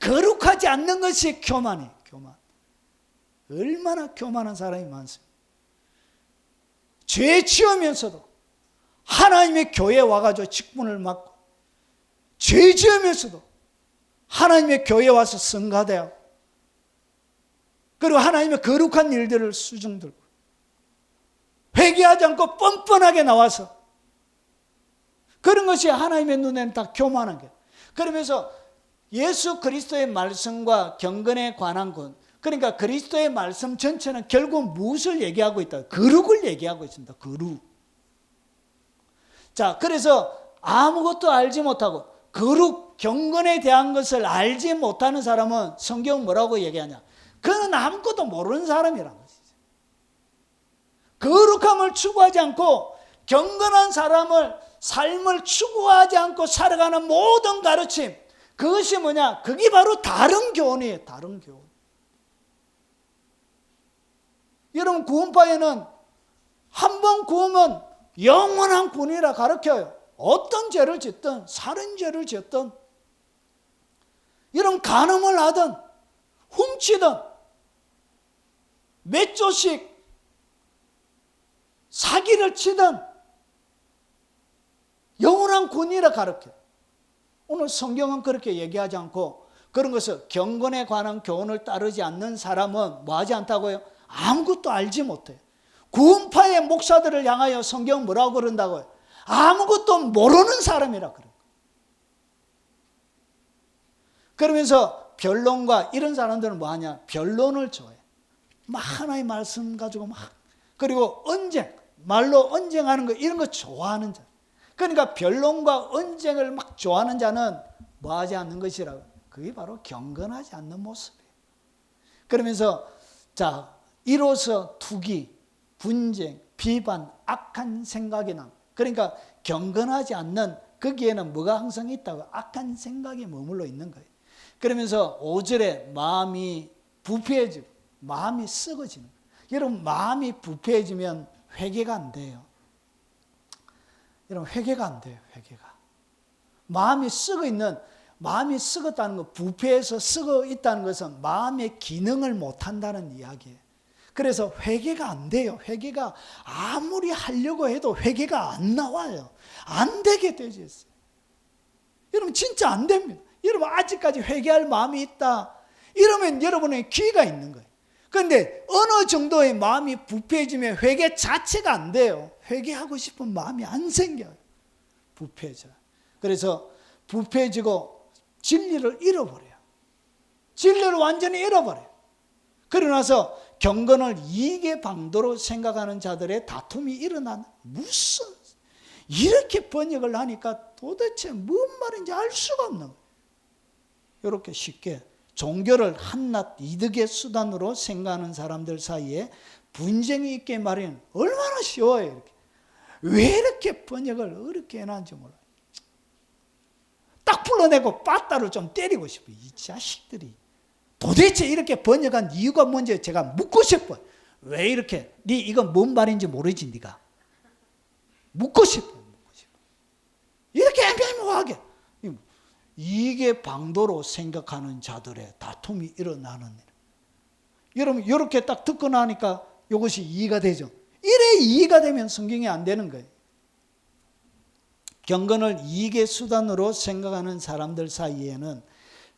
거룩하지 않는 것이 교만이에요. 교만. 얼마나 교만한 사람이 많습니다. 죄 지으면서도 하나님의 교회에 와가지고 직분을 맡고, 죄 지으면서도 하나님의 교회에 와서 성가대하고, 그리고 하나님의 거룩한 일들을 수중들고, 회개하지 않고 뻔뻔하게 나와서, 그런 것이 하나님의 눈에는 다 교만한 거예요. 그러면서 예수 그리스도의 말씀과 경건에 관한 것, 그러니까 그리스도의 말씀 전체는 결국 무엇을 얘기하고 있다? 거룩을 얘기하고 있습니다. 거룩. 자, 그래서 아무것도 알지 못하고 거룩, 경건에 대한 것을 알지 못하는 사람은 성경 뭐라고 얘기하냐? 그는 아무것도 모르는 사람이라는 것이죠. 거룩함을 추구하지 않고 경건한 삶을 추구하지 않고 살아가는 모든 가르침, 그것이 뭐냐? 그게 바로 다른 교훈이에요. 다른 교훈. 여러분, 구원파에는 한 번 구원은 영원한 구원이라 가르쳐요. 어떤 죄를 짓든, 살인죄를 짓든, 이런 간음을 하든, 훔치든, 몇 조씩 사기를 치든 영원한 구원이라 가르쳐요. 오늘 성경은 그렇게 얘기하지 않고, 그런 것을 경건에 관한 교훈을 따르지 않는 사람은 뭐하지 않다고요? 아무것도 알지 못해요. 구원파의 목사들을 향하여 성경은 뭐라고 그런다고요? 아무것도 모르는 사람이라 그래요. 그러면서 변론과 이런 사람들은 뭐하냐? 변론을 좋아해. 막 하나의 말씀 가지고 막, 그리고 언쟁, 말로 언쟁하는 거, 이런 거 좋아하는 자. 그러니까 변론과 언쟁을 막 좋아하는 자는 뭐하지 않는 것이라고? 그게 바로 경건하지 않는 모습이에요. 그러면서 자, 이로써 투기, 분쟁, 비반, 악한 생각이 남. 그러니까 경건하지 않는, 거기에는 뭐가 항상 있다고? 악한 생각이 머물러 있는 거예요. 그러면서 5절에 마음이 부패해지고 마음이 썩어지는 거예요. 여러분, 마음이 부패해지면 회개가 안 돼요. 여러분, 회개가 안 돼요. 회개가. 마음이 썩었다는 것, 부패해서 썩어 있다는 것은 마음의 기능을 못한다는 이야기예요. 그래서 회개가 안 돼요. 회개가 아무리 하려고 해도 회개가 안 나와요. 안 되게 되지 있어요. 여러분, 진짜 안 됩니다. 여러분, 아직까지 회개할 마음이 있다, 이러면 여러분의 기회가 있는 거예요. 그런데 어느 정도의 마음이 부패해지면 회개 자체가 안 돼요. 회개하고 싶은 마음이 안 생겨요. 부패해져요. 그래서 부패해지고 진리를 잃어버려요. 진리를 완전히 잃어버려요. 그러고 나서 경건을 이익의 방도로 생각하는 자들의 다툼이 일어나는, 무슨 이렇게 번역을 하니까 도대체 뭔 말인지 알 수가 없는 거예요. 이렇게 쉽게 종교를 한낱 이득의 수단으로 생각하는 사람들 사이에 분쟁이 있게 말하면 얼마나 쉬워요. 이렇게. 왜 이렇게 번역을 어렵게 해놨는지 몰라요. 딱 불러내고 빠따를 좀 때리고 싶어요. 이 자식들이. 도대체 이렇게 번역한 이유가 뭔지 제가 묻고 싶어요. 왜 이렇게? 네 이건 뭔 말인지 모르지 네가. 묻고 싶어요. 이렇게 애매모호하게. 이게 방도로 생각하는 자들의 다툼이 일어나는 일. 여러분 이렇게 딱 듣고 나니까 이것이 이해가 되죠. 이래 이해가 되면 성경이 안 되는 거예요. 경건을 이익의 수단으로 생각하는 사람들 사이에는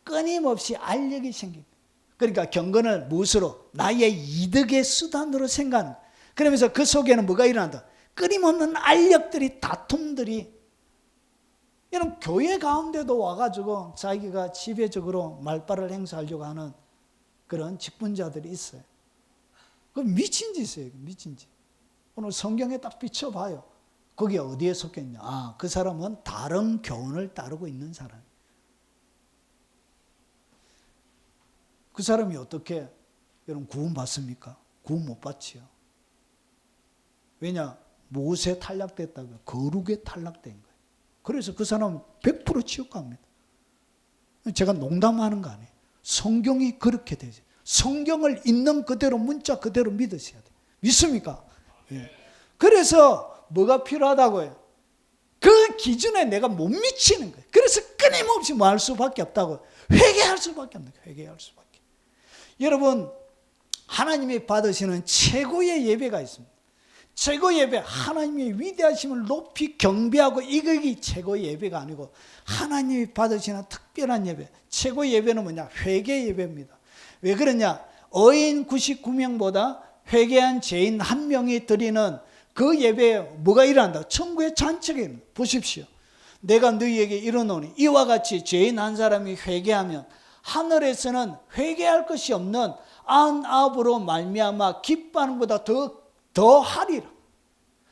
끊임없이 알력이 생깁니다. 그러니까 경건을 무엇으로? 나의 이득의 수단으로 생각하는 거예요. 그러면서 그 속에는 뭐가 일어난다? 끊임없는 알력들이, 다툼들이. 여러분 교회 가운데도 와가지고 자기가 지배적으로 말발을 행사하려고 하는 그런 직분자들이 있어요. 그 미친 짓이에요. 미친 짓. 오늘 성경에 딱 비춰봐요. 거기 어디에 속했냐? 아, 그 사람은 다른 교훈을 따르고 있는 사람. 그 사람이 어떻게 여러분 구원 받습니까? 구원 못 받지요. 왜냐? 모세 탈락됐다고요. 거룩에 탈락된 거예요. 그래서 그 사람은 100% 지옥 갑니다. 제가 농담하는 거 아니에요. 성경이 그렇게 되죠. 성경을 있는 그대로 문자 그대로 믿으셔야 돼요. 믿습니까? 예. 그래서 뭐가 필요하다고요? 그 기준에 내가 못 미치는 거예요. 그래서 끊임없이 뭐 할 수밖에 없다고. 회개할 수밖에 없는 거예요. 회개할 수밖에. 여러분 하나님이 받으시는 최고의 예배가 있습니다. 최고 예배, 하나님의 위대하심을 높이 경배하고 이것이 최고 예배가 아니고 하나님이 받으시는 특별한 예배, 최고 예배는 뭐냐? 회개 예배입니다. 왜 그러냐? 의인 99명보다 회개한 죄인 1명이 드리는 그 예배에 뭐가 일어난다? 천국의 잔치가 보십시오. 내가 너희에게 이르노니 이와 같이 죄인 한 사람이 회개하면 하늘에서는 회개할 것이 없는 안압으로 말미암아 기뻐하는 것보다 더 하리라.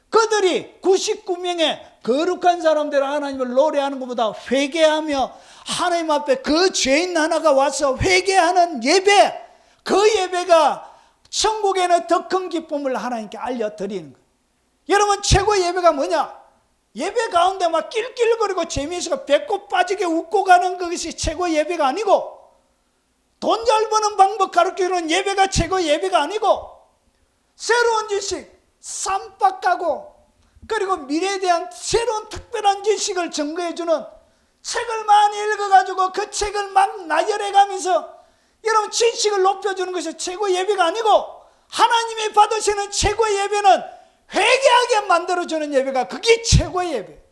그들이 99명의 거룩한 사람들 하나님을 노래하는 것보다 회개하며 하나님 앞에 그 죄인 하나가 와서 회개하는 예배, 그 예배가 천국에는 더 큰 기쁨을 하나님께 알려드리는 거예요. 여러분 최고의 예배가 뭐냐? 예배 가운데 막 낄낄거리고 재미있어 배꼽 빠지게 웃고 가는 것이 최고의 예배가 아니고, 돈 잘 버는 방법 가르쳐주는 예배가 최고의 예배가 아니고, 새로운 지식, 쌈박하고 그리고 미래에 대한 새로운 특별한 지식을 증거해주는 책을 많이 읽어가지고 그 책을 막 나열해가면서 여러분 지식을 높여주는 것이 최고의 예배가 아니고, 하나님이 받으시는 최고의 예배는 회개하게 만들어주는 예배가 그게 최고의 예배.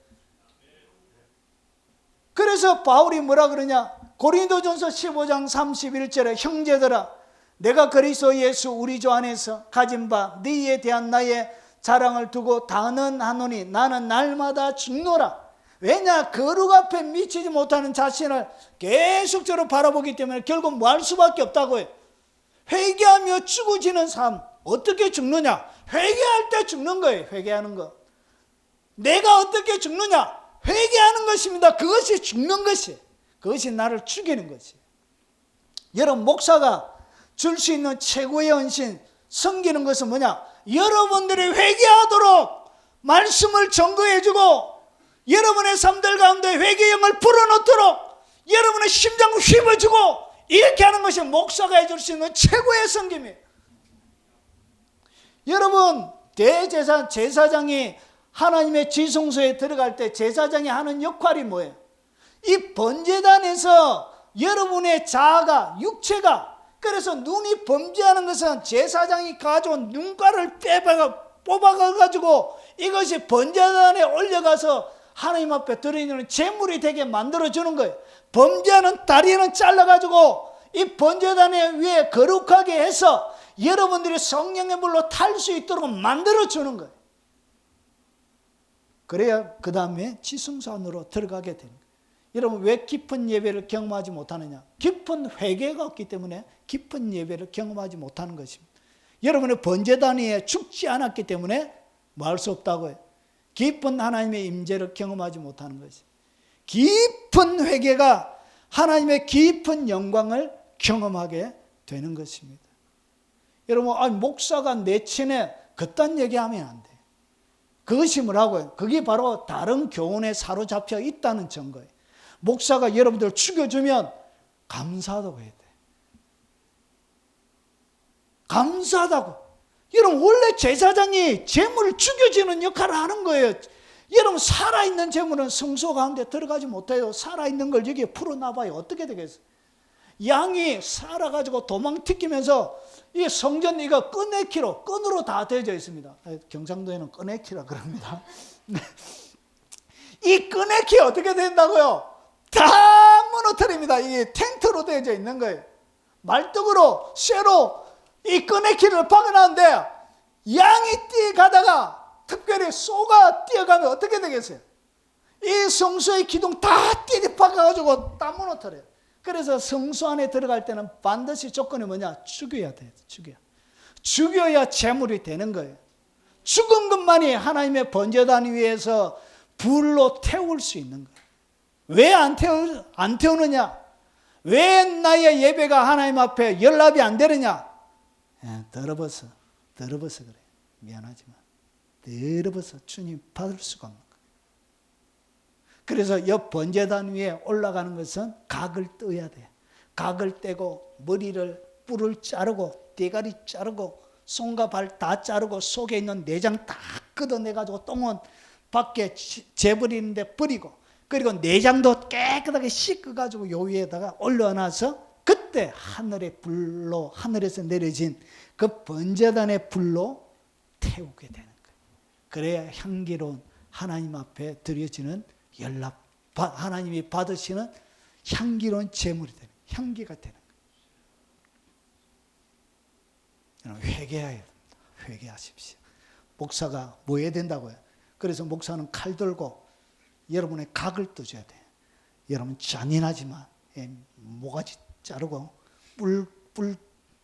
그래서 바울이 뭐라 그러냐? 고린도전서 15장 31절에 형제들아 내가 그리스도 예수 우리 주 안에서 가진 바 너희에 대한 나의 자랑을 두고 단언하노니 나는 날마다 죽노라. 왜냐? 거룩 앞에 미치지 못하는 자신을 계속적으로 바라보기 때문에 결국 뭐 할 수밖에 없다고 해요. 회개하며 죽어지는 삶. 어떻게 죽느냐? 회개할 때 죽는 거예요. 회개하는 거. 내가 어떻게 죽느냐? 회개하는 것입니다. 그것이 죽는 것이에요. 그것이 나를 죽이는 것이에요. 여러분 목사가 줄 수 있는 최고의 헌신, 섬기는 것은 뭐냐? 여러분들이 회개하도록 말씀을 증거해주고 여러분의 삶들 가운데 회개의 영을 불어넣도록 여러분의 심장을 휘어주고 이렇게 하는 것이 목사가 해줄 수 있는 최고의 섬김이에요. 여러분 제사장이 하나님의 지성소에 들어갈 때 제사장이 하는 역할이 뭐예요? 이 번제단에서 여러분의 자아가, 육체가, 그래서 눈이 범죄하는 것은 제사장이 가져온 눈가를 뽑아가지고 이것이 번제단에 올려가서 하나님 앞에 드리는 제물이 되게 만들어주는 거예요. 범죄하는 다리는 잘라가지고 이 번제단에 위에 거룩하게 해서 여러분들이 성령의 불로 탈 수 있도록 만들어주는 거예요. 그래야 그 다음에 지성소 안으로 들어가게 되는 거예요. 여러분 왜 깊은 예배를 경험하지 못하느냐? 깊은 회개가 없기 때문에 깊은 예배를 경험하지 못하는 것입니다. 여러분의 번제단 위에 죽지 않았기 때문에 뭐 할 수 없다고 해요. 깊은 하나님의 임재를 경험하지 못하는 것이. 깊은 회개가 하나님의 깊은 영광을 경험하게 되는 것입니다. 여러분, 목사가 내친에 그딴 얘기하면 안 돼. 그것이 뭐라고요? 그게 바로 다른 교훈에 사로잡혀 있다는 증거예요. 목사가 여러분들 죽여주면 감사하다고 해야 돼. 감사하다고. 여러분, 원래 제사장이 재물을 죽여주는 역할을 하는 거예요. 여러분, 살아있는 재물은 성소 가운데 들어가지 못해요. 살아있는 걸 여기에 풀어놔봐요. 어떻게 되겠어요? 양이 살아가지고 도망튀기면서 이 성전 이거 끈으로 다 되어져 있습니다. 경상도에는 끈에키라 그럽니다. 이 끈에키 어떻게 된다고요? 다 무너뜨립니다. 이게 텐트로 되어져 있는 거예요. 말뚝으로 쇠로 이 끈에키를 박아놨는데 양이 뛰어가다가 특별히 소가 뛰어가면 어떻게 되겠어요? 이 성소의 기둥 다 뛰어박아가지고 다 무너뜨려요. 그래서 성소 안에 들어갈 때는 반드시 조건이 뭐냐? 죽여야 돼요. 죽여야 재물이 되는 거예요. 죽은 것만이 하나님의 번제단 위에서 불로 태울 수 있는 거예요. 왜 안 태우느냐? 왜 나의 예배가 하나님 앞에 연락이 안 되느냐? 더러워서 그래. 미안하지만 더러워서 주님 받을 수가 없는 거예요. 그래서 옆 번제단 위에 올라가는 것은 각을 떼야 돼. 각을 떼고 머리를 뿔을 자르고 대가리 자르고 손과 발 다 자르고 속에 있는 내장 다 걷어내가지고 똥은 밖에 재버리는데 버리고, 그리고 내장도 깨끗하게 씻어가지고 요 위에다가 올려놔서 그때 하늘의 불로, 하늘에서 내려진 그 번제단의 불로 태우게 되는 거예요. 그래야 향기로운 하나님 앞에 드려지는 연락, 하나님이 받으시는 향기로운 제물이 되는, 향기가 되는 거예요. 회개해야 됩니다. 회개하십시오. 목사가 뭐 해야 된다고요? 그래서 목사는 칼 들고 여러분의 각을 떠줘야 돼요. 여러분 잔인하지만 모가지 자르고 뿔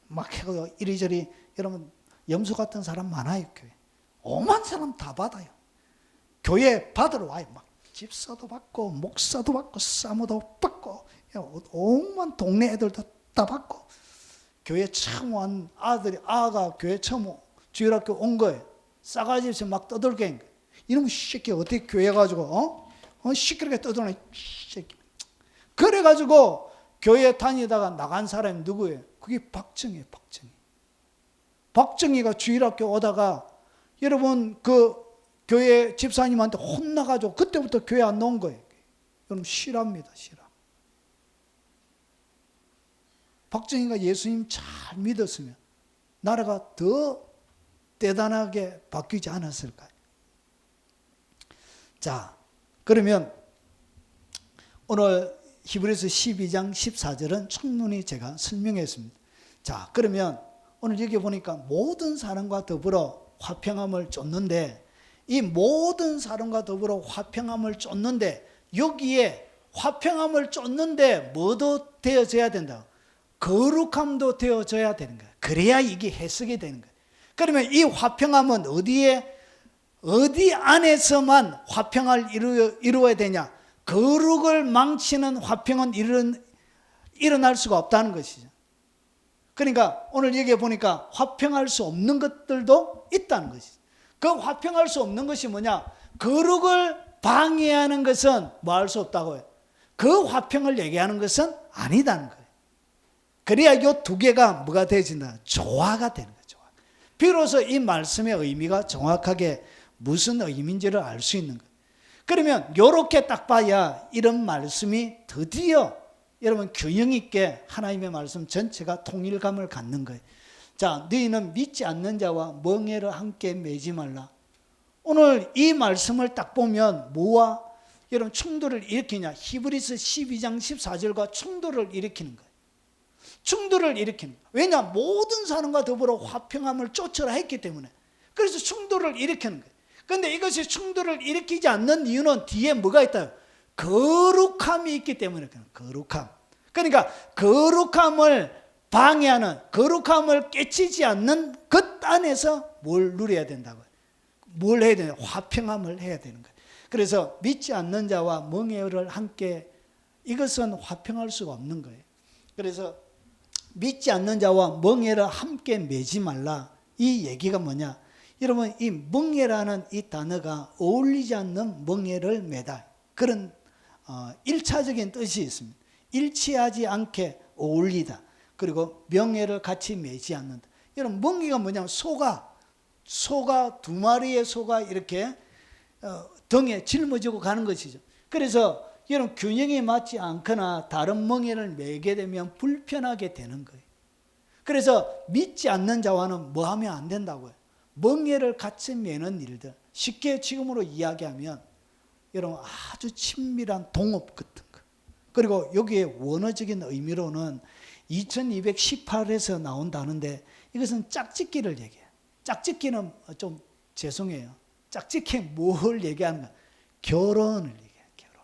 막 해고 이리저리. 여러분 염소 같은 사람 많아요. 교회 오만 사람 다 받아요. 교회 받으러 와요. 막 집사도 받고 목사도 받고 사모도 받고 오만 동네 애들도 다 받고. 교회 처음 온 아가 교회 처음 주일학교 온 거예요. 싸가지 없이 막 떠들게 한 거예요. 이놈의 새끼 어떻게 교회 가지고 시끄럽게 떠드는 새끼. 그래가지고 교회 다니다가 나간 사람이 누구예요? 그게 박정희예요. 박정희가 주일학교 오다가 여러분 그 교회 집사님한테 혼나가지고 그때부터 교회 안 나온 거예요. 여러분 실화입니다. 실화. 박정희가 예수님 잘 믿었으면 나라가 더 대단하게 바뀌지 않았을까요? 자, 그러면 오늘 히브리서 12장 14절은 충분히 제가 설명했습니다. 자, 그러면 오늘 여기 보니까 모든 사람과 더불어 화평함을 쫓는데, 이 모든 사람과 더불어 화평함을 쫓는데, 여기에 화평함을 쫓는데 뭐도 되어져야 된다? 거룩함도 되어져야 되는 거예요. 그래야 이게 해석이 되는 거예요. 그러면 이 화평함은 어디 안에서만 화평을 이루어야 되냐? 거룩을 망치는 화평은 일어날 수가 없다는 것이죠. 그러니까 오늘 여기 보니까 화평할 수 없는 것들도 있다는 것이죠. 그 화평할 수 없는 것이 뭐냐? 거룩을 방해하는 것은 뭐 할 수 없다고요? 그 화평을 얘기하는 것은 아니다는 거예요. 그래야 이 두 개가 뭐가 되어진다? 조화가 되는 거죠. 비로소 이 말씀의 의미가 정확하게 무슨 의미인지를 알 수 있는 거예요. 그러면 이렇게 딱 봐야 이런 말씀이 드디어 여러분 균형 있게 하나님의 말씀 전체가 통일감을 갖는 거예요. 자, 너희는 믿지 않는 자와 멍에를 함께 매지 말라. 오늘 이 말씀을 딱 보면 뭐와 여러분 충돌을 일으키냐? 히브리서 12장 14절과 충돌을 일으키는 거예요. 충돌을 일으키는 거예요. 왜냐? 모든 사람과 더불어 화평함을 쫓으라 했기 때문에. 그래서 충돌을 일으키는 거예요. 그런데 이것이 충돌을 일으키지 않는 이유는 뒤에 뭐가 있다? 거룩함이 있기 때문에. 거룩함. 그러니까 거룩함을 방해하는, 거룩함을 깨치지 않는 것 안에서 뭘 누려야 된다고요? 뭘 해야 되냐? 화평함을 해야 되는 거예요. 그래서 믿지 않는 자와 멍에를 함께, 이것은 화평할 수가 없는 거예요. 그래서 믿지 않는 자와 멍에를 함께 매지 말라. 이 얘기가 뭐냐? 여러분, 이 멍에라는 이 단어가 어울리지 않는 멍에를 매다, 그런 1차적인 뜻이 있습니다. 일치하지 않게 어울리다. 그리고 명예를 같이 매지 않는다. 여러분, 멍에가 뭐냐면 소가 두 마리의 소가 이렇게 등에 짊어지고 가는 것이죠. 그래서 여러분, 균형이 맞지 않거나 다른 멍에를 매게 되면 불편하게 되는 거예요. 그래서 믿지 않는 자와는 뭐 하면 안 된다고요? 멍에를 같이 매는 일들. 쉽게 지금으로 이야기하면 여러분, 아주 친밀한 동업 같은 거. 그리고 여기에 원어적인 의미로는 2218에서 나온다는데, 이것은 짝짓기를 얘기해요. 짝짓기는 좀 죄송해요. 짝짓기 뭘 얘기하는가? 결혼을 얘기해요. 결혼.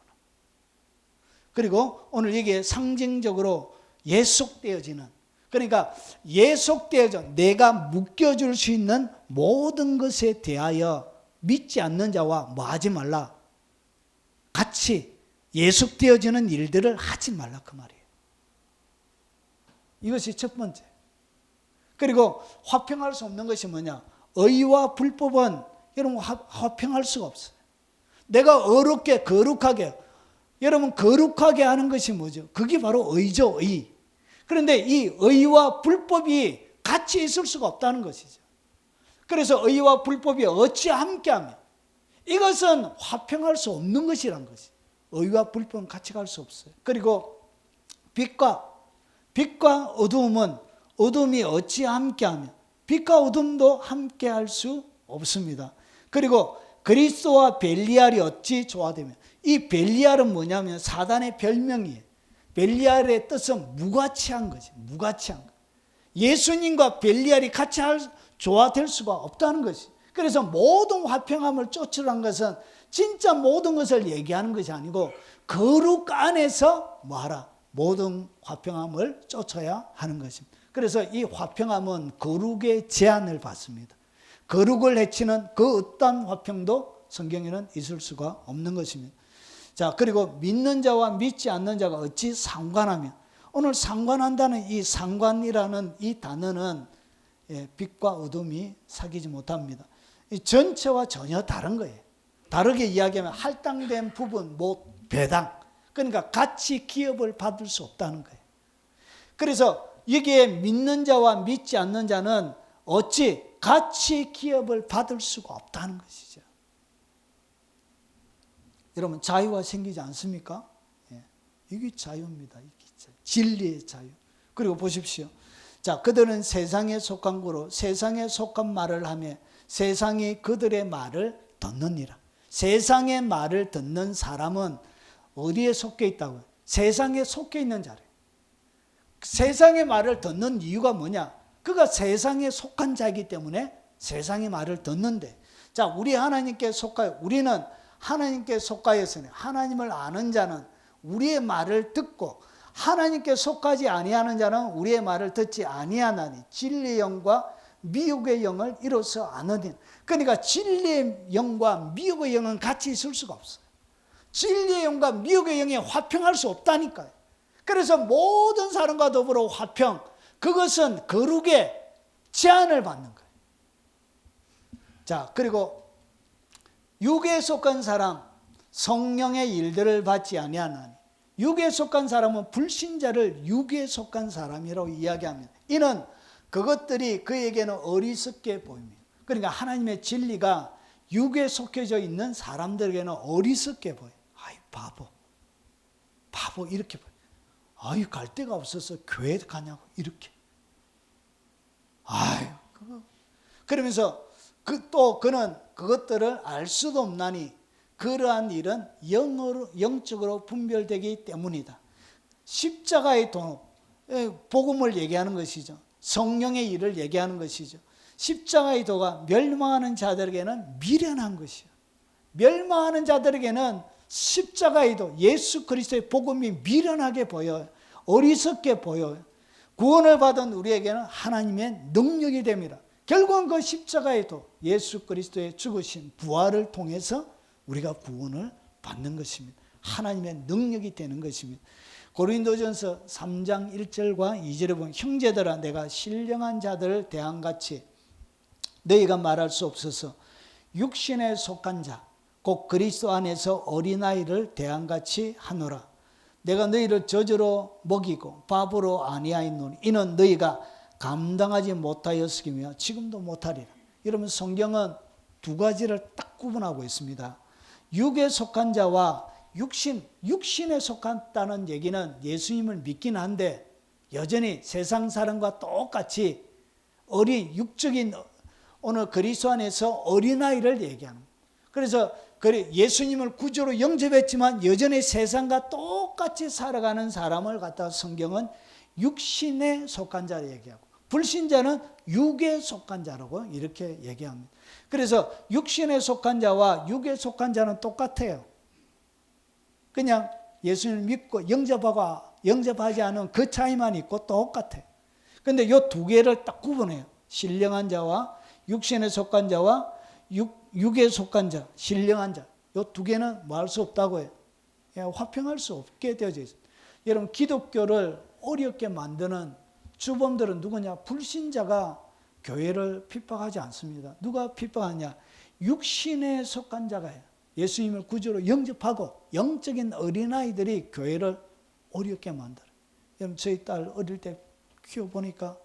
그리고 오늘 이게 상징적으로 예속되어지는, 그러니까 예속되어져 내가 묶여줄 수 있는 모든 것에 대하여 믿지 않는 자와 뭐 하지 말라? 같이 예속되어지는 일들을 하지 말라, 그 말이에요. 이것이 첫 번째. 그리고 화평할 수 없는 것이 뭐냐? 의와 불법은 여러분 화평할 수가 없어요. 내가 어렵게 거룩하게, 여러분 거룩하게 하는 것이 뭐죠? 그게 바로 의죠, 의. 그런데 이 의와 불법이 같이 있을 수가 없다는 것이죠. 그래서 의와 불법이 어찌 함께하며, 이것은 화평할 수 없는 것이란 것이. 의와 불법은 같이 갈 수 없어요. 그리고 빛과 어두움은, 어둠이 어찌 함께하며, 빛과 어둠도 함께할 수 없습니다. 그리고 그리스도와 벨리알이 어찌 조화되며, 이 벨리알은 뭐냐면 사단의 별명이에요. 벨리알의 뜻은 무가치한 거지. 무가치한 거. 예수님과 벨리알이 같이 조화될 수가 없다는 것이. 그래서 모든 화평함을 쫓으라는 것은 진짜 모든 것을 얘기하는 것이 아니고, 거룩 안에서 뭐하라? 모든 화평함을 쫓아야 하는 것입니다. 그래서 이 화평함은 거룩의 제한을 받습니다. 거룩을 해치는 그 어떤 화평도 성경에는 있을 수가 없는 것입니다. 자, 그리고 믿는 자와 믿지 않는 자가 어찌 상관하며, 오늘 상관한다는 이 상관이라는 이 단어는 빛과 어둠이 사귀지 못합니다. 이 전체와 전혀 다른 거예요. 다르게 이야기하면 할당된 부분, 배당. 그러니까 같이 기업을 받을 수 없다는 거예요. 그래서 여기에 믿는 자와 믿지 않는 자는 어찌 같이 기업을 받을 수가 없다는 것이죠. 여러분, 자유가 생기지 않습니까? 이게 자유입니다. 이게 진리의 자유. 그리고 보십시오. 자, 그들은 세상에 속한 거로 세상에 속한 말을 하며 세상이 그들의 말을 듣느니라. 세상의 말을 듣는 사람은 어디에 속해 있다고요? 세상에 속해 있는 자래요. 세상의 말을 듣는 이유가 뭐냐? 그가 세상에 속한 자이기 때문에 세상의 말을 듣는데, 자, 우리 하나님께 속하여, 우리는 하나님께 속하였으니 하나님을 아는 자는 우리의 말을 듣고 하나님께 속하지 아니하는 자는 우리의 말을 듣지 아니하나니 진리의 영과 미혹의 영을 이로써 아느니. 그러니까 진리의 영과 미혹의 영은 같이 있을 수가 없어요. 진리의 영과 미혹의 영이 화평할 수 없다니까요. 그래서 모든 사람과 더불어 화평, 그것은 거룩의 제한을 받는 거예요. 자, 그리고 육에 속한 사람 성령의 일들을 받지 아니하나니, 육에 속한 사람은 불신자를 육에 속한 사람이라고 이야기합니다. 이는 그것들이 그에게는 어리석게 보입니다. 그러니까 하나님의 진리가 육에 속해져 있는 사람들에게는 어리석게 보여요. 아이, 바보 이렇게 보여요. 아이, 갈 데가 없어서 교회 가냐고 이렇게. 아유, 그러면서 또 그는 그것들을 알 수도 없나니 그러한 일은 영적으로 분별되기 때문이다. 십자가의 돈, 복음을 얘기하는 것이죠. 성령의 일을 얘기하는 것이죠. 십자가의 도가 멸망하는 자들에게는 미련한 것이요. 멸망하는 자들에게는 십자가의 도, 예수 그리스도의 복음이 미련하게 보여요. 어리석게 보여요. 구원을 받은 우리에게는 하나님의 능력이 됩니다. 결국은 그 십자가에도 예수 그리스도의 죽으신 부활을 통해서 우리가 구원을 받는 것입니다. 하나님의 능력이 되는 것입니다. 고린도전서 3장 1절과 2절에 보면 형제들아 내가 신령한 자들을 대함같이 너희가 말할 수 없어서 육신에 속한 자 곧 그리스도 안에서 어린아이를 대함같이 하노라. 내가 너희를 저주로 먹이고 밥으로 아니하였노니 이는 너희가 감당하지 못하였으며 지금도 못하리라. 여러분 성경은 두 가지를 딱 구분하고 있습니다. 육에 속한 자와 육신에 속한다는 얘기는 예수님을 믿긴 한데 여전히 세상 사람과 똑같이 육적인 오늘 그리스도 안에서 어린아이를 얘기하는 거예요. 그래서 예수님을 구주로 영접했지만 여전히 세상과 똑같이 살아가는 사람을 갖다가 성경은 육신에 속한 자를 얘기하고 불신자는 육에 속한 자라고 이렇게 얘기합니다. 그래서 육신에 속한 자와 육에 속한 자는 똑같아요. 그냥 예수님을 믿고 영접하지 않은 그 차이만 있고 똑같아요. 그런데 이 두 개를 딱 구분해요. 신령한 자와 육신에 속한 자와 육에 속한 자, 신령한 자. 이 두 개는 뭐 할 수 없다고 해요. 화평할 수 없게 되어져 있어요. 여러분 기독교를 어렵게 만드는 주범들은 누구냐? 불신자가 교회를 핍박하지 않습니다. 누가 핍박하냐? 육신에 속한 자가요. 예수님을 구주로 영접하고 영적인 어린아이들이 교회를 어렵게 만들어요. 여러분 저희 딸 어릴 때 키워보니까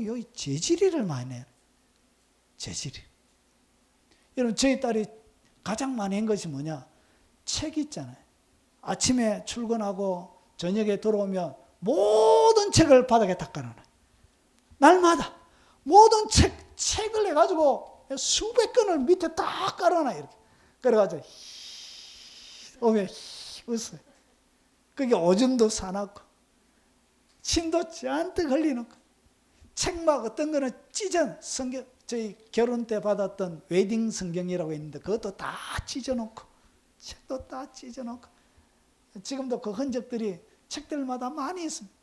여기 재질이를 많이 해요. 재질이. 여러분 저희 딸이 가장 많이 한 것이 뭐냐? 책 있잖아요. 아침에 출근하고 저녁에 돌아오면 모든 책을 바닥에 다 깔아놔요. 날마다 모든 책을 해가지고 수백 권을 밑에 다 깔아놔요. 이렇게. 그래가지고 오면 웃어요. 그게 오줌도 사놨고 침도 잔뜩 흘리는 거. 책 막 어떤 거는 성경 저희 결혼 때 받았던 웨딩 성경이라고 있는데 그것도 다 찢어놓고 책도 다 찢어놓고 지금도 그 흔적들이 책들마다 많이 있습니다.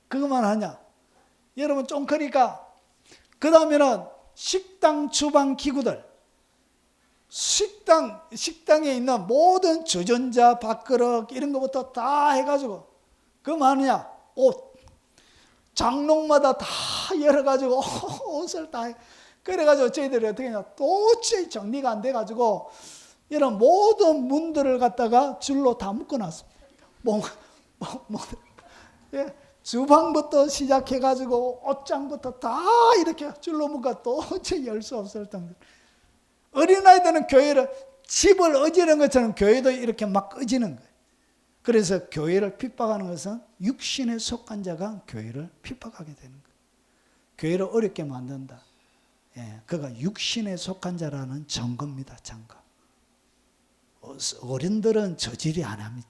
그것만 하냐? 여러분 좀 크니까 그 다음에는 식당 주방 기구들, 식당에 있는 모든 주전자, 밥그릇 이런 것부터 다 해가지고 그 뭐냐? 옷 장롱마다 다 열어가지고 옷을 다 해. 그래가지고 저희들이 어떻게 했냐? 도저히 정리가 안 돼가지고 이런 모든 문들을 갖다가 줄로 다 묶어놨습니다. 예, 주방부터 시작해가지고 옷장부터 다 이렇게 줄로 묶어 도저히 열 수 없을 정도. 어린아이들은 집을 어지는 것처럼 교회도 이렇게 막 어지는 거예요. 그래서 교회를 핍박하는 것은 육신에 속한 자가 교회를 핍박하게 되는 거예요. 교회를 어렵게 만든다. 그가 육신에 속한 자라는 증거입니다. 증거. 어른들은 저질이 안 합니다.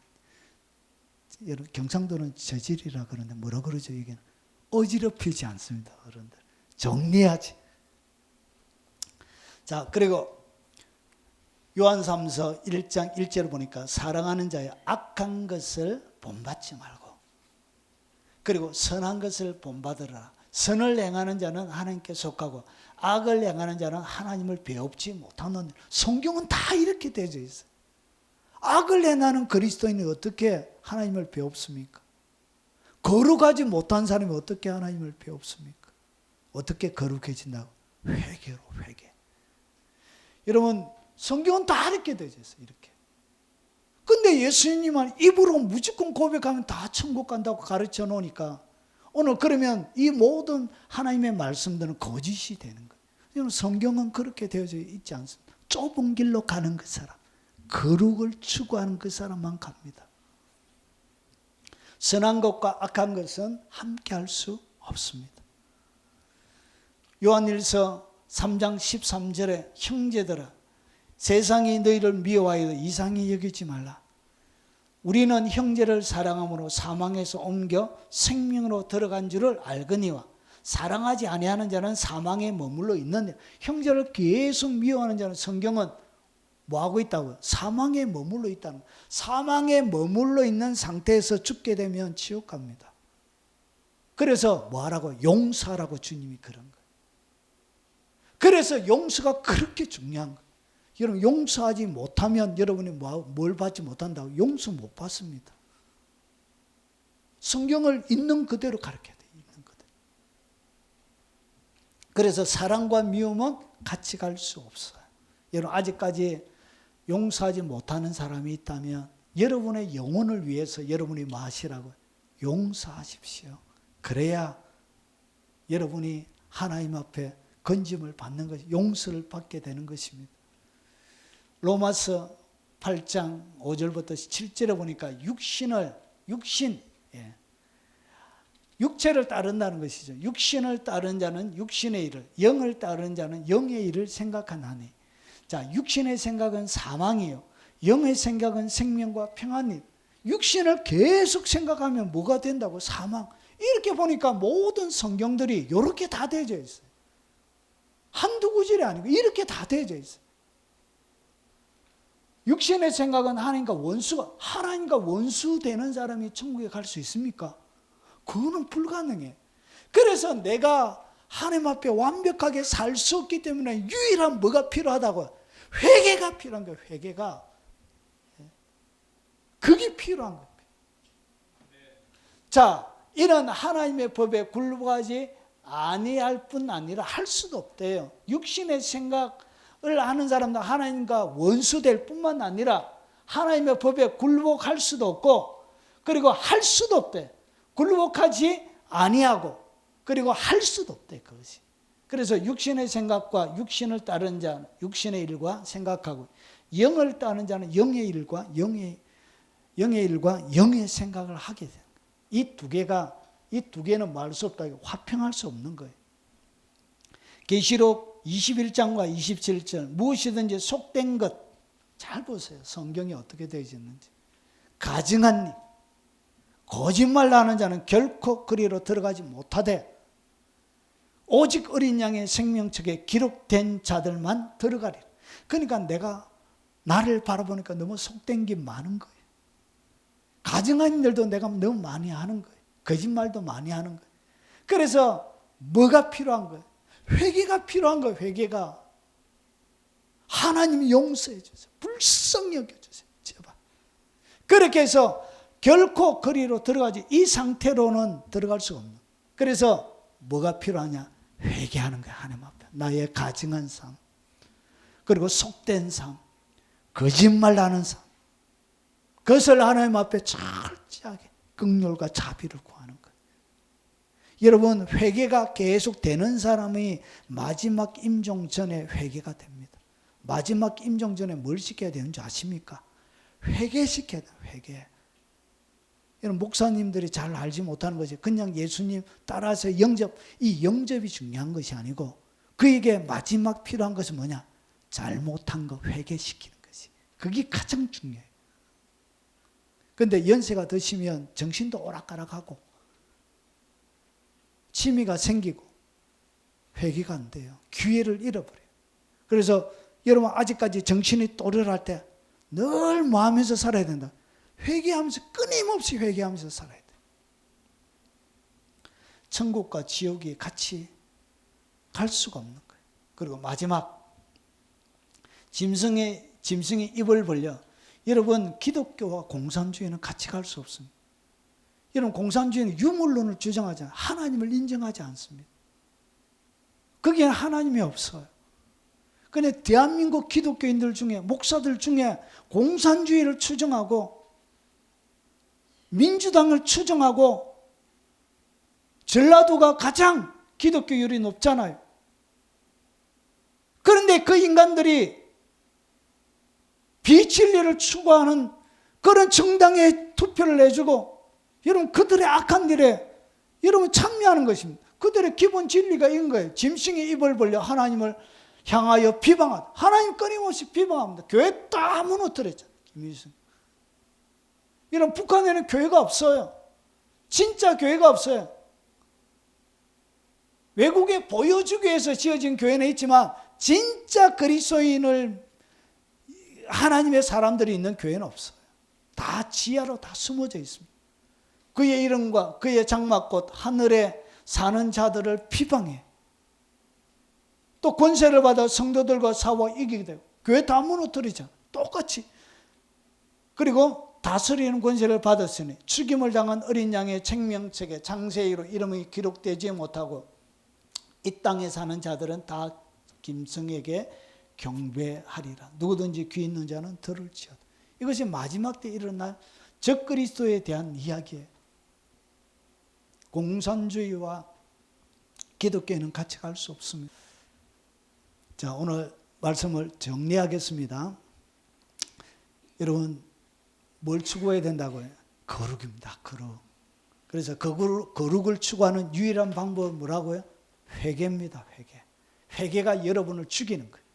경상도는 저질이라 그러는데 뭐라 그러죠? 이게 어지럽히지 않습니다. 어른들 정리하지. 자, 그리고 요한삼서 1장 1절을 보니까 사랑하는 자여 악한 것을 본받지 말고 그리고 선한 것을 본받으라. 선을 행하는 자는 하나님께 속하고 악을 행하는 자는 하나님을 배웁지 못하는. 성경은 다 이렇게 되어져 있어요. 악을 행하는 그리스도인이 어떻게 하나님을 배웁습니까? 거룩하지 못한 사람이 어떻게 하나님을 배웁습니까? 어떻게 거룩해진다고? 회개로 회개. 여러분 성경은 다 이렇게 되어 있어요. 이렇게. 근데 예수님은 입으로 무조건 고백하면 다 천국 간다고 가르쳐 놓으니까 오늘 그러면 이 모든 하나님의 말씀들은 거짓이 되는 거예요. 성경은 그렇게 되어져 있지 않습니다. 좁은 길로 가는 그 사람, 거룩을 추구하는 그 사람만 갑니다. 선한 것과 악한 것은 함께 할 수 없습니다. 요한일서 3장 13절에 형제들아 세상이 너희를 미워하여도 이상히 여기지 말라. 우리는 형제를 사랑함으로 사망에서 옮겨 생명으로 들어간 줄을 알거니와 사랑하지 아니하는 자는 사망에 머물러 있는데 형제를 계속 미워하는 자는 성경은 뭐하고 있다고요? 사망에 머물러 있다는 거예요. 사망에 머물러 있는 상태에서 죽게 되면 지옥 갑니다. 그래서 뭐 하라고? 용서하라고 주님이 그런 거예요. 그래서 용서가 그렇게 중요한 거예요. 여러분 용서하지 못하면 여러분이 뭘 받지 못한다고? 용서 못 받습니다. 성경을 있는 그대로 가르쳐야 돼요. 있는 그대로. 그래서 사랑과 미움은 같이 갈 수 없어요. 여러분 아직까지 용서하지 못하는 사람이 있다면 여러분의 영혼을 위해서 여러분이 뭐 하시라고요? 용서하십시오. 그래야 여러분이 하나님 앞에 건짐을 받는 것이 용서를 받게 되는 것입니다. 로마서 8장 5절부터 7절에 보니까 육체를 따른다는 것이죠. 육신을 따른 자는 육신의 일을, 영을 따른 자는 영의 일을 생각하나니. 자, 육신의 생각은 사망이요, 영의 생각은 생명과 평안이요. 육신을 계속 생각하면 뭐가 된다고? 사망. 이렇게 보니까 모든 성경들이 이렇게 다 되어져 있어요. 한두 구절이 아니고 이렇게 다 되어져 있어요. 육신의 생각은 하나님과 원수 되는 사람이 천국에 갈 수 있습니까? 그거는 불가능해. 그래서 내가 하나님 앞에 완벽하게 살 수 없기 때문에 유일한 뭐가 필요하다고? 회개가 필요한 거예요. 회개가. 그게 필요한 거예요. 자, 이런 하나님의 법에 굴복하지 아니할 뿐 아니라 할 수도 없대요. 육신의 생각을 하는 사람도 하나님과 원수될 뿐만 아니라 하나님의 법에 굴복할 수도 없고, 그리고 할 수도 없대. 굴복하지 아니하고 그리고 할 수도 없대. 그것이. 그래서 육신의 생각과 육신을 따르는 자는 육신의 일과 생각하고, 영을 따르는 자는 영의 일과 영의 생각을 하게 돼요. 이 두 개는 말 수 없다. 화평할 수 없는 거예요. 계시록 21장과 27절, 무엇이든지 속된 것, 잘 보세요. 성경이 어떻게 되어 있는지. 가증한 일, 거짓말 하는 자는 결코 그리로 들어가지 못하되 오직 어린 양의 생명책에 기록된 자들만 들어가리라. 그러니까 내가 나를 바라보니까 너무 속된 게 많은 거예요. 가증한 일도 내가 너무 많이 하는 거예요. 거짓말도 많이 하는 거예요. 그래서 뭐가 필요한 거예요? 회개가 필요한 거예요. 회개가. 하나님이 용서해 주세요. 불쌍히 여겨주세요. 제발. 그렇게 해서 결코 거리로 들어가지, 이 상태로는 들어갈 수가 없는. 그래서 뭐가 필요하냐? 회개하는 거야. 하나님 앞에 나의 가증한 삶, 그리고 속된 삶, 거짓말하는 삶, 그것을 하나님 앞에 철저하게 긍휼과 자비를 구하는 거예요. 여러분, 회개가 계속 되는 사람이 마지막 임종 전에 회개가 됩니다. 마지막 임종 전에 뭘 시켜야 되는지 아십니까? 회개시켜야 돼요. 회개. 여러분, 목사님들이 잘 알지 못하는 것이 그냥 예수님 따라서 이 영접이 중요한 것이 아니고, 그에게 마지막 필요한 것은 뭐냐? 잘못한 거 회개시키는 것이. 그게 가장 중요해요. 그런데 연세가 드시면 정신도 오락가락하고 취미가 생기고 회개가 안 돼요. 기회를 잃어버려요. 그래서 여러분, 아직까지 정신이 또렷할 때 늘 뭐 하면서 살아야 된다? 회개하면서, 끊임없이 회개하면서 살아야 돼. 천국과 지옥이 같이 갈 수가 없는 거예요. 그리고 마지막, 짐승이 입을 벌려. 여러분, 기독교와 공산주의는 같이 갈 수 없습니다. 여러분, 공산주의는 유물론을 주장하잖아요. 하나님을 인정하지 않습니다. 거기에 하나님이 없어요. 그런데 대한민국 기독교인들 중에, 목사들 중에 공산주의를 추정하고 민주당을 추정하고, 전라도가 가장 기독교율이 높잖아요. 그런데 그 인간들이 비진리를 추구하는 그런 정당에 투표를 해주고, 여러분, 그들의 악한 일에 여러분 참여하는 것입니다. 그들의 기본 진리가 이런 거예요. 짐승이 입을 벌려 하나님을 향하여 비방하다. 하나님 끊임없이 비방합니다. 교회 다 무너뜨렸잖아요. 김일성. 이런 북한에는 교회가 없어요. 진짜 교회가 없어요. 외국에 보여주기 위해서 지어진 교회는 있지만 진짜 그리스도인을, 하나님의 사람들이 있는 교회는 없어요. 다 지하로 다 숨어져 있습니다. 그의 이름과 그의 장막꽃 하늘에 사는 자들을 비방해. 또 권세를 받아 성도들과 싸워 이기게 되고 교회 다 무너뜨리잖아. 똑같이. 그리고 다스리는 권세를 받았으니 죽임을 당한 어린 양의 생명책에 장세기로 이름이 기록되지 못하고 이 땅에 사는 자들은 다 김성에게 경배하리라. 누구든지 귀 있는 자는 들을지어다. 이것이 마지막 때 일어날 적그리스도에 대한 이야기예요. 공산주의와 기독교는 같이 갈 수 없습니다. 자, 오늘 말씀을 정리하겠습니다. 여러분, 뭘 추구해야 된다고요? 거룩입니다. 거룩. 그래서 거룩을 추구하는 유일한 방법은 뭐라고요? 회개입니다. 회개. 회개가 여러분을 죽이는 거예요.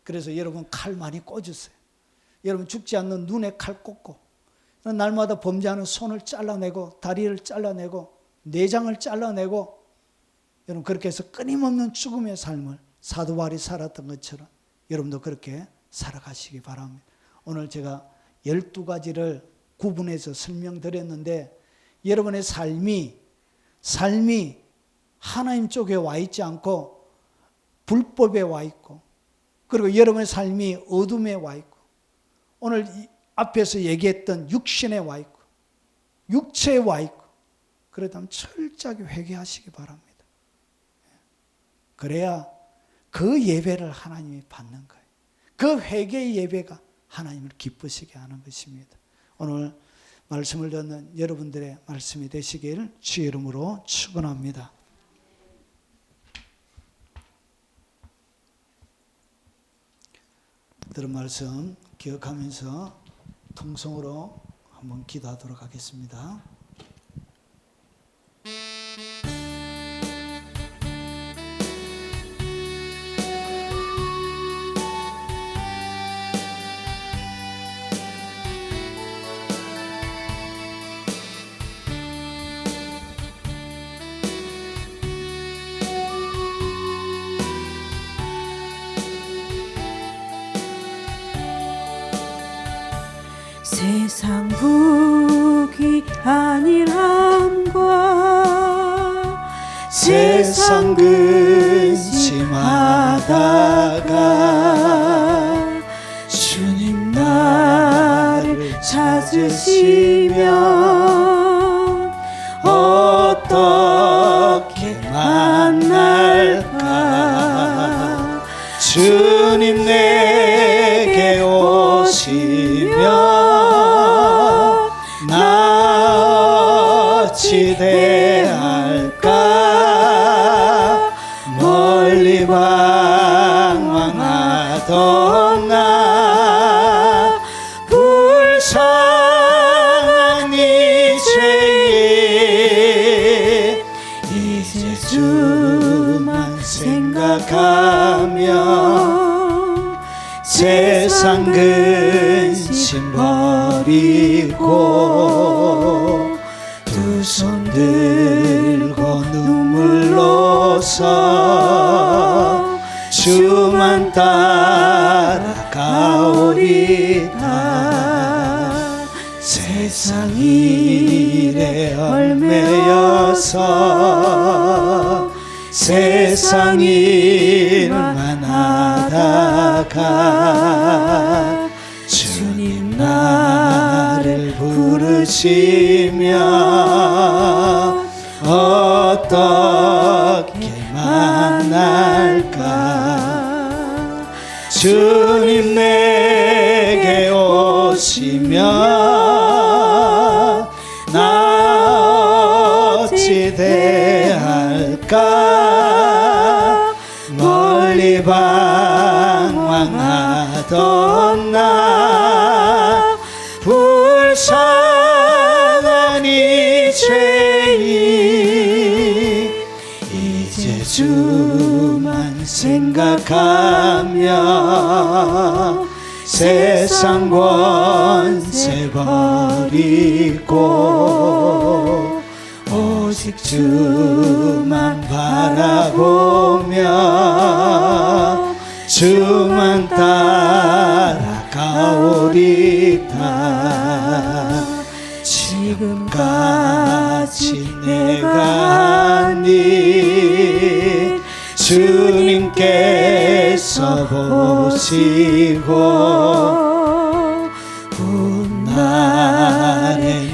그래서 여러분 칼 많이 꽂으세요. 여러분 죽지 않는 눈에 칼 꽂고 날마다 범죄하는 손을 잘라내고 다리를 잘라내고 내장을 잘라내고 여러분 그렇게 해서 끊임없는 죽음의 삶을 사도 바울이 살았던 것처럼 여러분도 그렇게 살아가시기 바랍니다. 오늘 제가 12가지를 구분해서 설명드렸는데 여러분의 삶이 하나님 쪽에 와 있지 않고 불법에 와 있고 그리고 여러분의 삶이 어둠에 와 있고 오늘 앞에서 얘기했던 육신에 와 있고 육체에 와 있고 그렇다면 철저하게 회개하시기 바랍니다. 그래야 그 예배를 하나님이 받는 거예요. 그 회개의 예배가 하나님을 기쁘시게 하는 것입니다. 오늘 말씀을 듣는 여러분들의 말씀이 되시길 주의 이름으로 축원합니다. 들은 말씀 기억하면서 통성으로 한번 기도하도록 하겠습니다. 세상 복이 아니란과 세상 근심하다가 주님 나를 찾으시면 어떻게 만날까 주님 내게 오시면 나 어찌 대할까 멀리 방황하던 나 불쌍한 이 죄인 이제 주만 생각하며 세상 근심 버리고 두 손 들고 눈물로서 주만 따라가오리다. 세상 일에 얽매여서 세상 일만 하다가 주님 나를 부르시면 어떻게 만날까 주님 내게 오시면 나 어찌 대할까 멀리 방황하던 나 불쌍한 이 죄인 이제 주만 생각하며 세상 권세 버리고 오직 주만 바라보며 주만 따라가오리다. 지금 끝까지 내가 네 주님께서 보시고 훗날에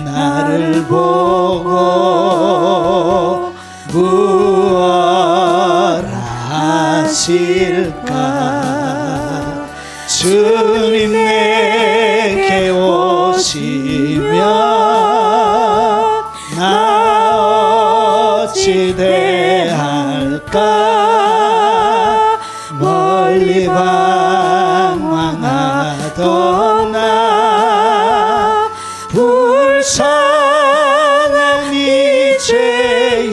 나를 보고 무엇 하실까. 주님 내게 오시면 나 어찌 대할까. 멀리 방황하던 나 불쌍한 이 죄인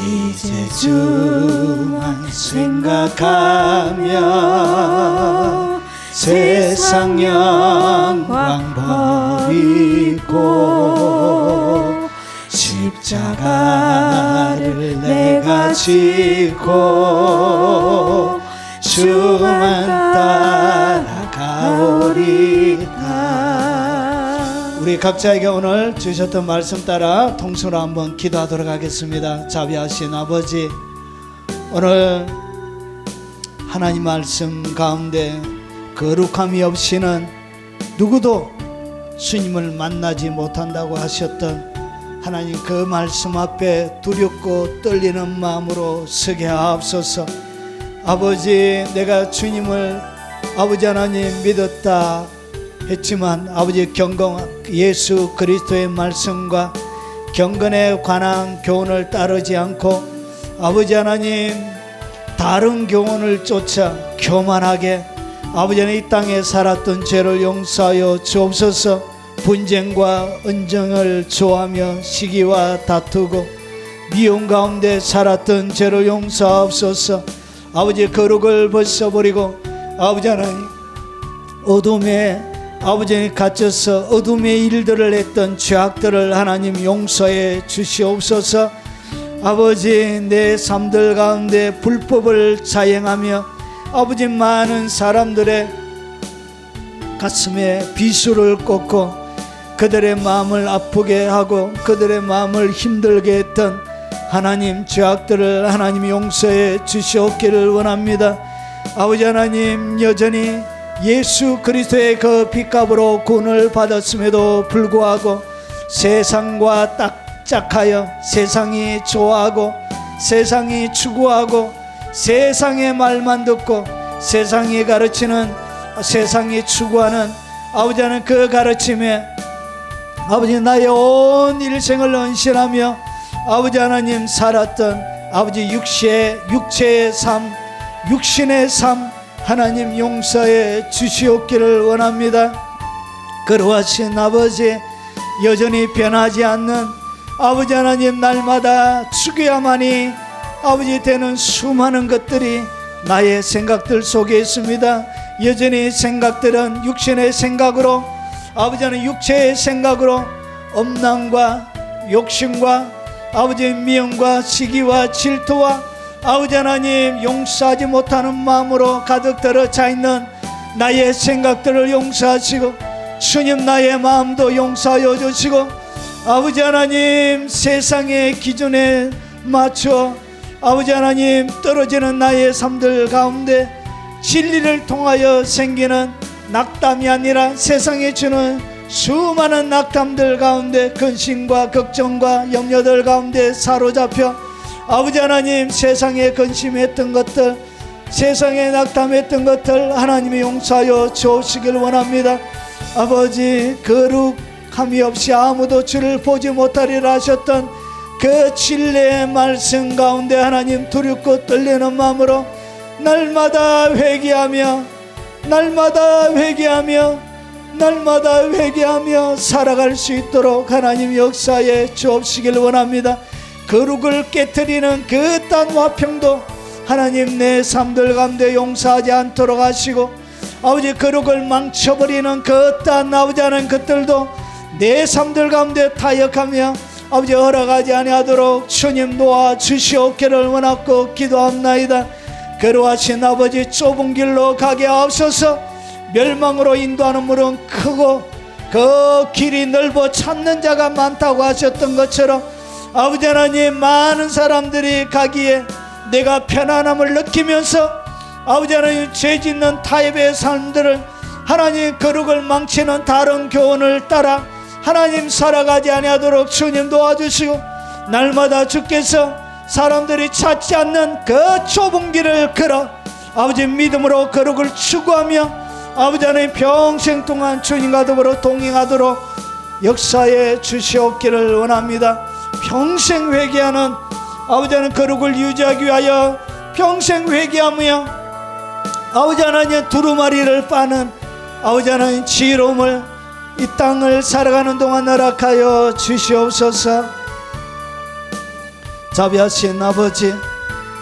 이제 주만 생각하며 세상 영광 버리고 십자가를 내가 지고 주만 따라가오리다. 우리 각자에게 오늘 주셨던 말씀 따라 통성으로 한번 기도하도록 하겠습니다. 자비하신 아버지, 오늘 하나님 말씀 가운데 거룩함이 없이는 누구도 주님을 만나지 못한다고 하셨던 하나님, 그 말씀 앞에 두렵고 떨리는 마음으로 서게 하옵소서. 아버지, 내가 주님을 아버지 하나님 믿었다 했지만 아버지 예수 그리스도의 말씀과 경건에 관한 교훈을 따르지 않고 아버지 하나님 다른 교훈을 쫓아 교만하게 아버지 하나님 이 땅에 살았던 죄를 용서하여 주옵소서. 분쟁과 언쟁을 좋아하며 시기와 다투고 미움 가운데 살았던 죄를 용서하옵소서. 아버지 거룩을 벗어버리고 아버지 하나님 어둠에 아버지 하나님 갇혀서 어둠의 일들을 했던 죄악들을 하나님 용서해 주시옵소서. 아버지 내 삶들 가운데 불법을 자행하며 아버지 많은 사람들의 가슴에 비수를 꽂고 그들의 마음을 아프게 하고 그들의 마음을 힘들게 했던 하나님 죄악들을 하나님 용서해 주시옵기를 원합니다. 아버지 하나님 여전히 예수 그리스도의 그 핏값으로 구원을 받았음에도 불구하고 세상과 짝짝하여 세상이 좋아하고 세상이 추구하고 세상의 말만 듣고 세상이 가르치는 세상이 추구하는 아버지 하나님 그 가르침에 아버지 나의 온 일생을 헌신하며 아버지 하나님 살았던 아버지 육체의 삶 육신의 삶 하나님 용서해 주시옵기를 원합니다. 그러하신 아버지 여전히 변하지 않는 아버지 하나님 날마다 죽여야만이 아버지 되는 수많은 것들이 나의 생각들 속에 있습니다. 여전히 생각들은 육신의 생각으로 아버지 하나님 육체의 생각으로 엄랑과 욕심과 아버지 미움과 시기와 질투와 아버지 하나님 용서하지 못하는 마음으로 가득 들어 차있는 나의 생각들을 용서하시고 주님 나의 마음도 용서하여 주시고 아버지 하나님 세상의 기준에 맞춰 아버지 하나님 떨어지는 나의 삶들 가운데 진리를 통하여 생기는 낙담이 아니라 세상에 주는 수많은 낙담들 가운데 근심과 걱정과 염려들 가운데 사로잡혀 아버지 하나님 세상에 근심했던 것들 세상에 낙담했던 것들 하나님이 용서하여 주시길 원합니다. 아버지 거룩함이 없이 아무도 주를 보지 못하리라 하셨던 그 진리의 말씀 가운데 하나님 두렵고 떨리는 마음으로 날마다 회개하며 살아갈 수 있도록 하나님 역사에 주옵시길 원합니다. 거룩을 깨트리는 그딴 화평도 하나님 내 삶들 가운데 용서하지 않도록 하시고 아버지 거룩을 망쳐버리는 그딴 아버지 하는 것들도 내 삶들 가운데 타협하며 아버지 허락하지 아니하도록 주님 도와주시옵기를 원하고 기도합나이다. 그러하신 아버지 좁은 길로 가게 하옵소서. 멸망으로 인도하는 물은 크고 그 길이 넓어 찾는 자가 많다고 하셨던 것처럼 아버지 하나님, 많은 사람들이 가기에 내가 편안함을 느끼면서 아버지 하나님, 죄 짓는 타협의 삶들을 하나님, 거룩을 망치는 다른 교훈을 따라 하나님 살아가지 아니하도록 주님 도와주시고, 날마다 주께서 사람들이 찾지 않는 그 좁은 길을 걸어 아버지 믿음으로 거룩을 추구하며 아버지 하나님, 평생 동안 주님과 더불어 동행하도록 역사에 주시옵기를 원합니다. 평생 회개하는 아버지 하나님, 거룩을 유지하기 위하여 평생 회개하며 아버지 하나님, 두루마리를 빠는 아버지 하나님, 지혜로움을 이 땅을 살아가는 동안 허락하여 주시옵소서. 자비하신 아버지,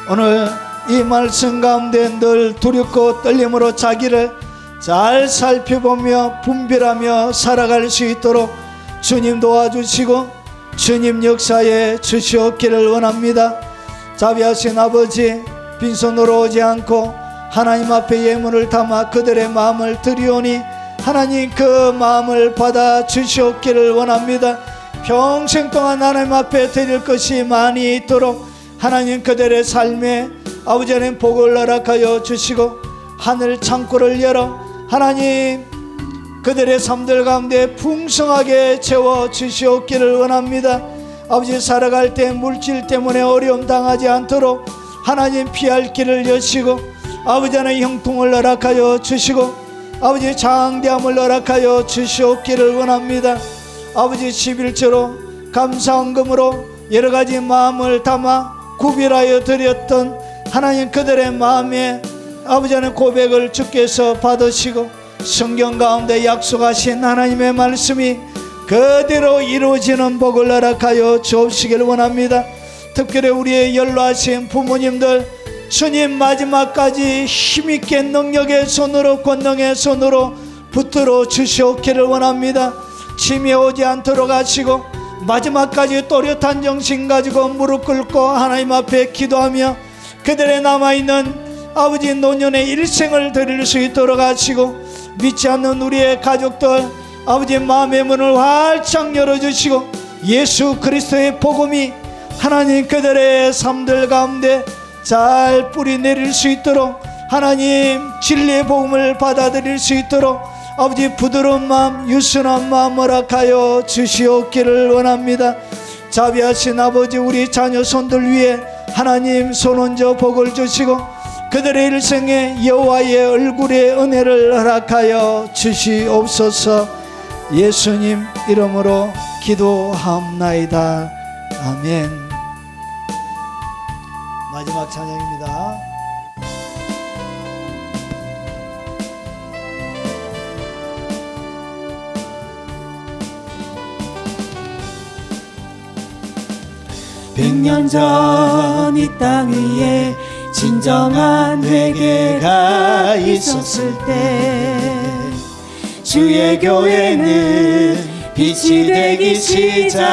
오늘 이 말씀 가운데 늘 두렵고 떨림으로 자기를 잘 살펴보며 분별하며 살아갈 수 있도록 주님 도와주시고 주님 역사에 주시옵기를 원합니다. 자비하신 아버지, 빈손으로 오지 않고 하나님 앞에 예물을 담아 그들의 마음을 드리오니 하나님, 그 마음을 받아 주시옵기를 원합니다. 평생 동안 하나님 앞에 드릴 것이 많이 있도록 하나님, 그들의 삶에 아버지 하나님, 복을 허락하여 주시고 하늘 창고를 열어 하나님, 그들의 삶들 가운데 풍성하게 채워 주시옵기를 원합니다. 아버지, 살아갈 때 물질 때문에 어려움 당하지 않도록 하나님, 피할 길을 여시고 아버지 하나님, 형통을 허락하여 주시고 아버지, 장대함을 허락하여 주시옵기를 원합니다. 아버지, 11조로 감사헌금으로 여러가지 마음을 담아 구별하여 드렸던 하나님, 그들의 마음에 아버지 하나님, 고백을 주께서 받으시고 성경 가운데 약속하신 하나님의 말씀이 그대로 이루어지는 복을 허락하여 주옵시길 원합니다. 특별히 우리의 연로하신 부모님들, 주님 마지막까지 힘있게 능력의 손으로, 권능의 손으로 붙들어 주시옵기를 원합니다. 침이 오지 않도록 하시고 마지막까지 또렷한 정신 가지고 무릎 꿇고 하나님 앞에 기도하며 그들의 남아있는 아버지 노년의 일생을 드릴 수 있도록 하시고, 믿지 않는 우리의 가족들 아버지 마음의 문을 활짝 열어주시고 예수 그리스도의 복음이 하나님, 그들의 삶들 가운데 잘 뿌리 내릴 수 있도록 하나님, 진리의 복음을 받아들일 수 있도록 아버지, 부드러운 마음, 유순한 마음 허락하여 주시옵기를 원합니다. 자비하신 아버지, 우리 자녀 손들 위에 하나님 손 얹어 복을 주시고 그들의 일생에 여호와의 얼굴의 은혜를 허락하여 주시옵소서. 예수님 이름으로 기도하옵나이다. 아멘. 마지막 찬양입니다. 백년 전 이 땅 위에 진정한 회개가 있었을 때 주의 교회는 빛이 되기 시작하였네.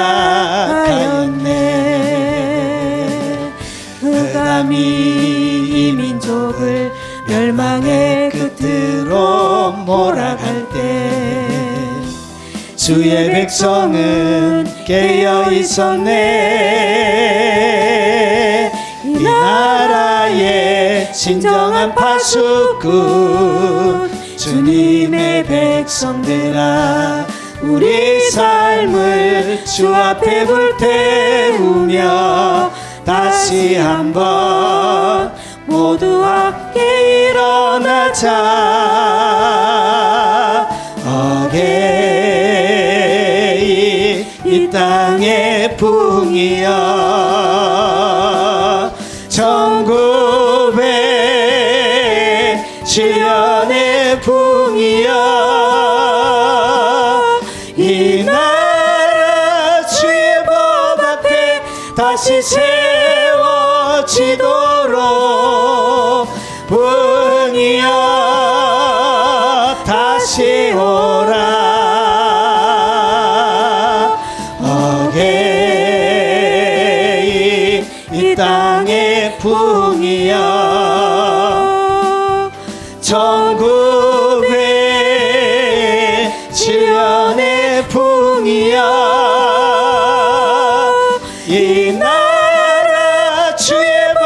흑암이 이 민족을 멸망의 끝으로 몰아갈 때 주의 백성은 깨어 있었네. 이 나라의 진정한 파수꾼 주님의 백성들아, 우리 삶을 주 앞에 불태우며 다시 한번 모두 함께 일어나자. 어게인 이 땅의 풍이여, 1907년의 풍이여, 이 나라 주의 법 앞에 다시 세워지도록 풍이여 다시 오라. 어게인 이 땅의 풍이여, 1907년의 이 나라 주의 법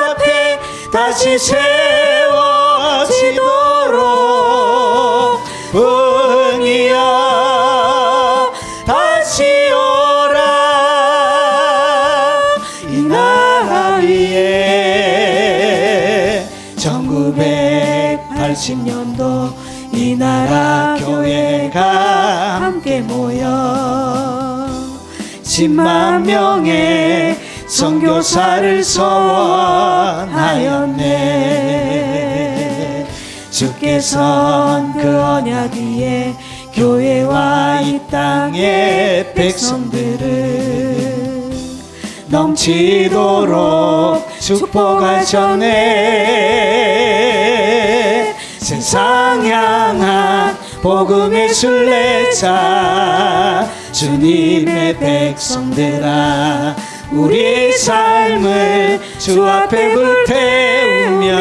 앞에 다시 세워지도록 응이여 다시 오라. 이 나라 위에 1980년도 이 나라 교회가 함께 모여 10만 명의 선교사를 소원하였네. 주께선 그 언약 위에 교회와 이 땅의 백성들을 넘치도록 축복하셨네. 세상 향한 복음의 순례자 주님의 백성들아, 우리의 삶을 주 앞에 불태우며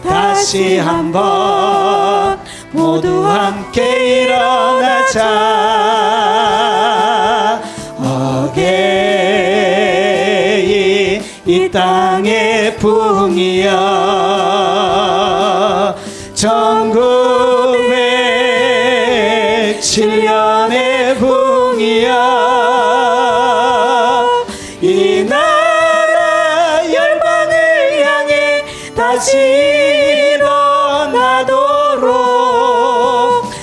다시 한번 모두 함께 일어나자. 어게인 이 땅의 부흥이여 1907년의 부흥이여 이 나라 열방을 향해 다시 일어나도록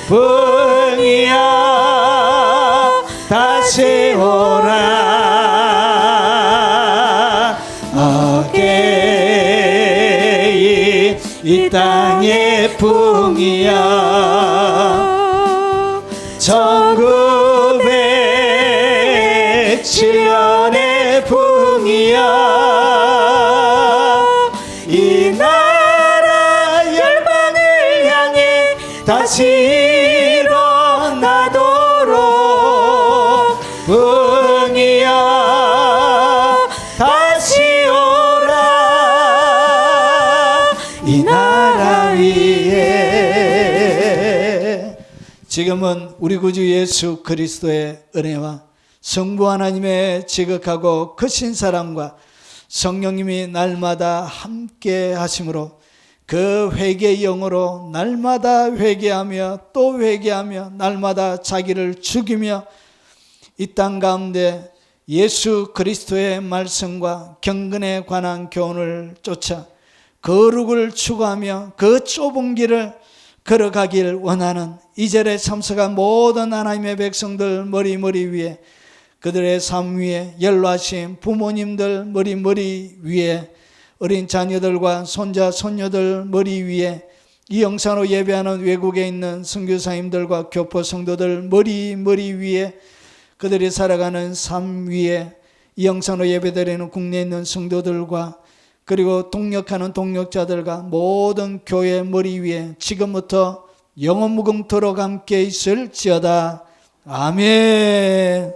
부흥이여 다시 오라. 어게인 이 땅의 부흥이여 1907년의 부흥이여 이 나라 열방을 향해 다시 일어나도록 부흥이여 다시 오라. 이 나라 위에 지금은 우리 구주 예수 그리스도의 은혜와 성부 하나님의 지극하고 크신 사랑과 성령님이 날마다 함께 하심으로 그 회개의 영으로 날마다 회개하며 또 회개하며 날마다 자기를 죽이며 이 땅 가운데 예수 그리스도의 말씀과 경건에 관한 교훈을 쫓아 거룩을 추구하며 그 좁은 길을 걸어가길 원하는 이 절에 참석한 모든 하나님의 백성들 머리 위에, 그들의 삶 위에, 연로하신 부모님들 머리 위에, 어린 자녀들과 손자 손녀들 머리 위에, 이 영상으로 예배하는 외국에 있는 선교사님들과 교포 성도들 머리 위에, 그들이 살아가는 삶 위에, 이 영상으로 예배드리는 국내에 있는 성도들과 그리고 동역하는 동역자들과 모든 교회 머리 위에 지금부터 영원 무궁토록 함께 있을지어다. 아멘.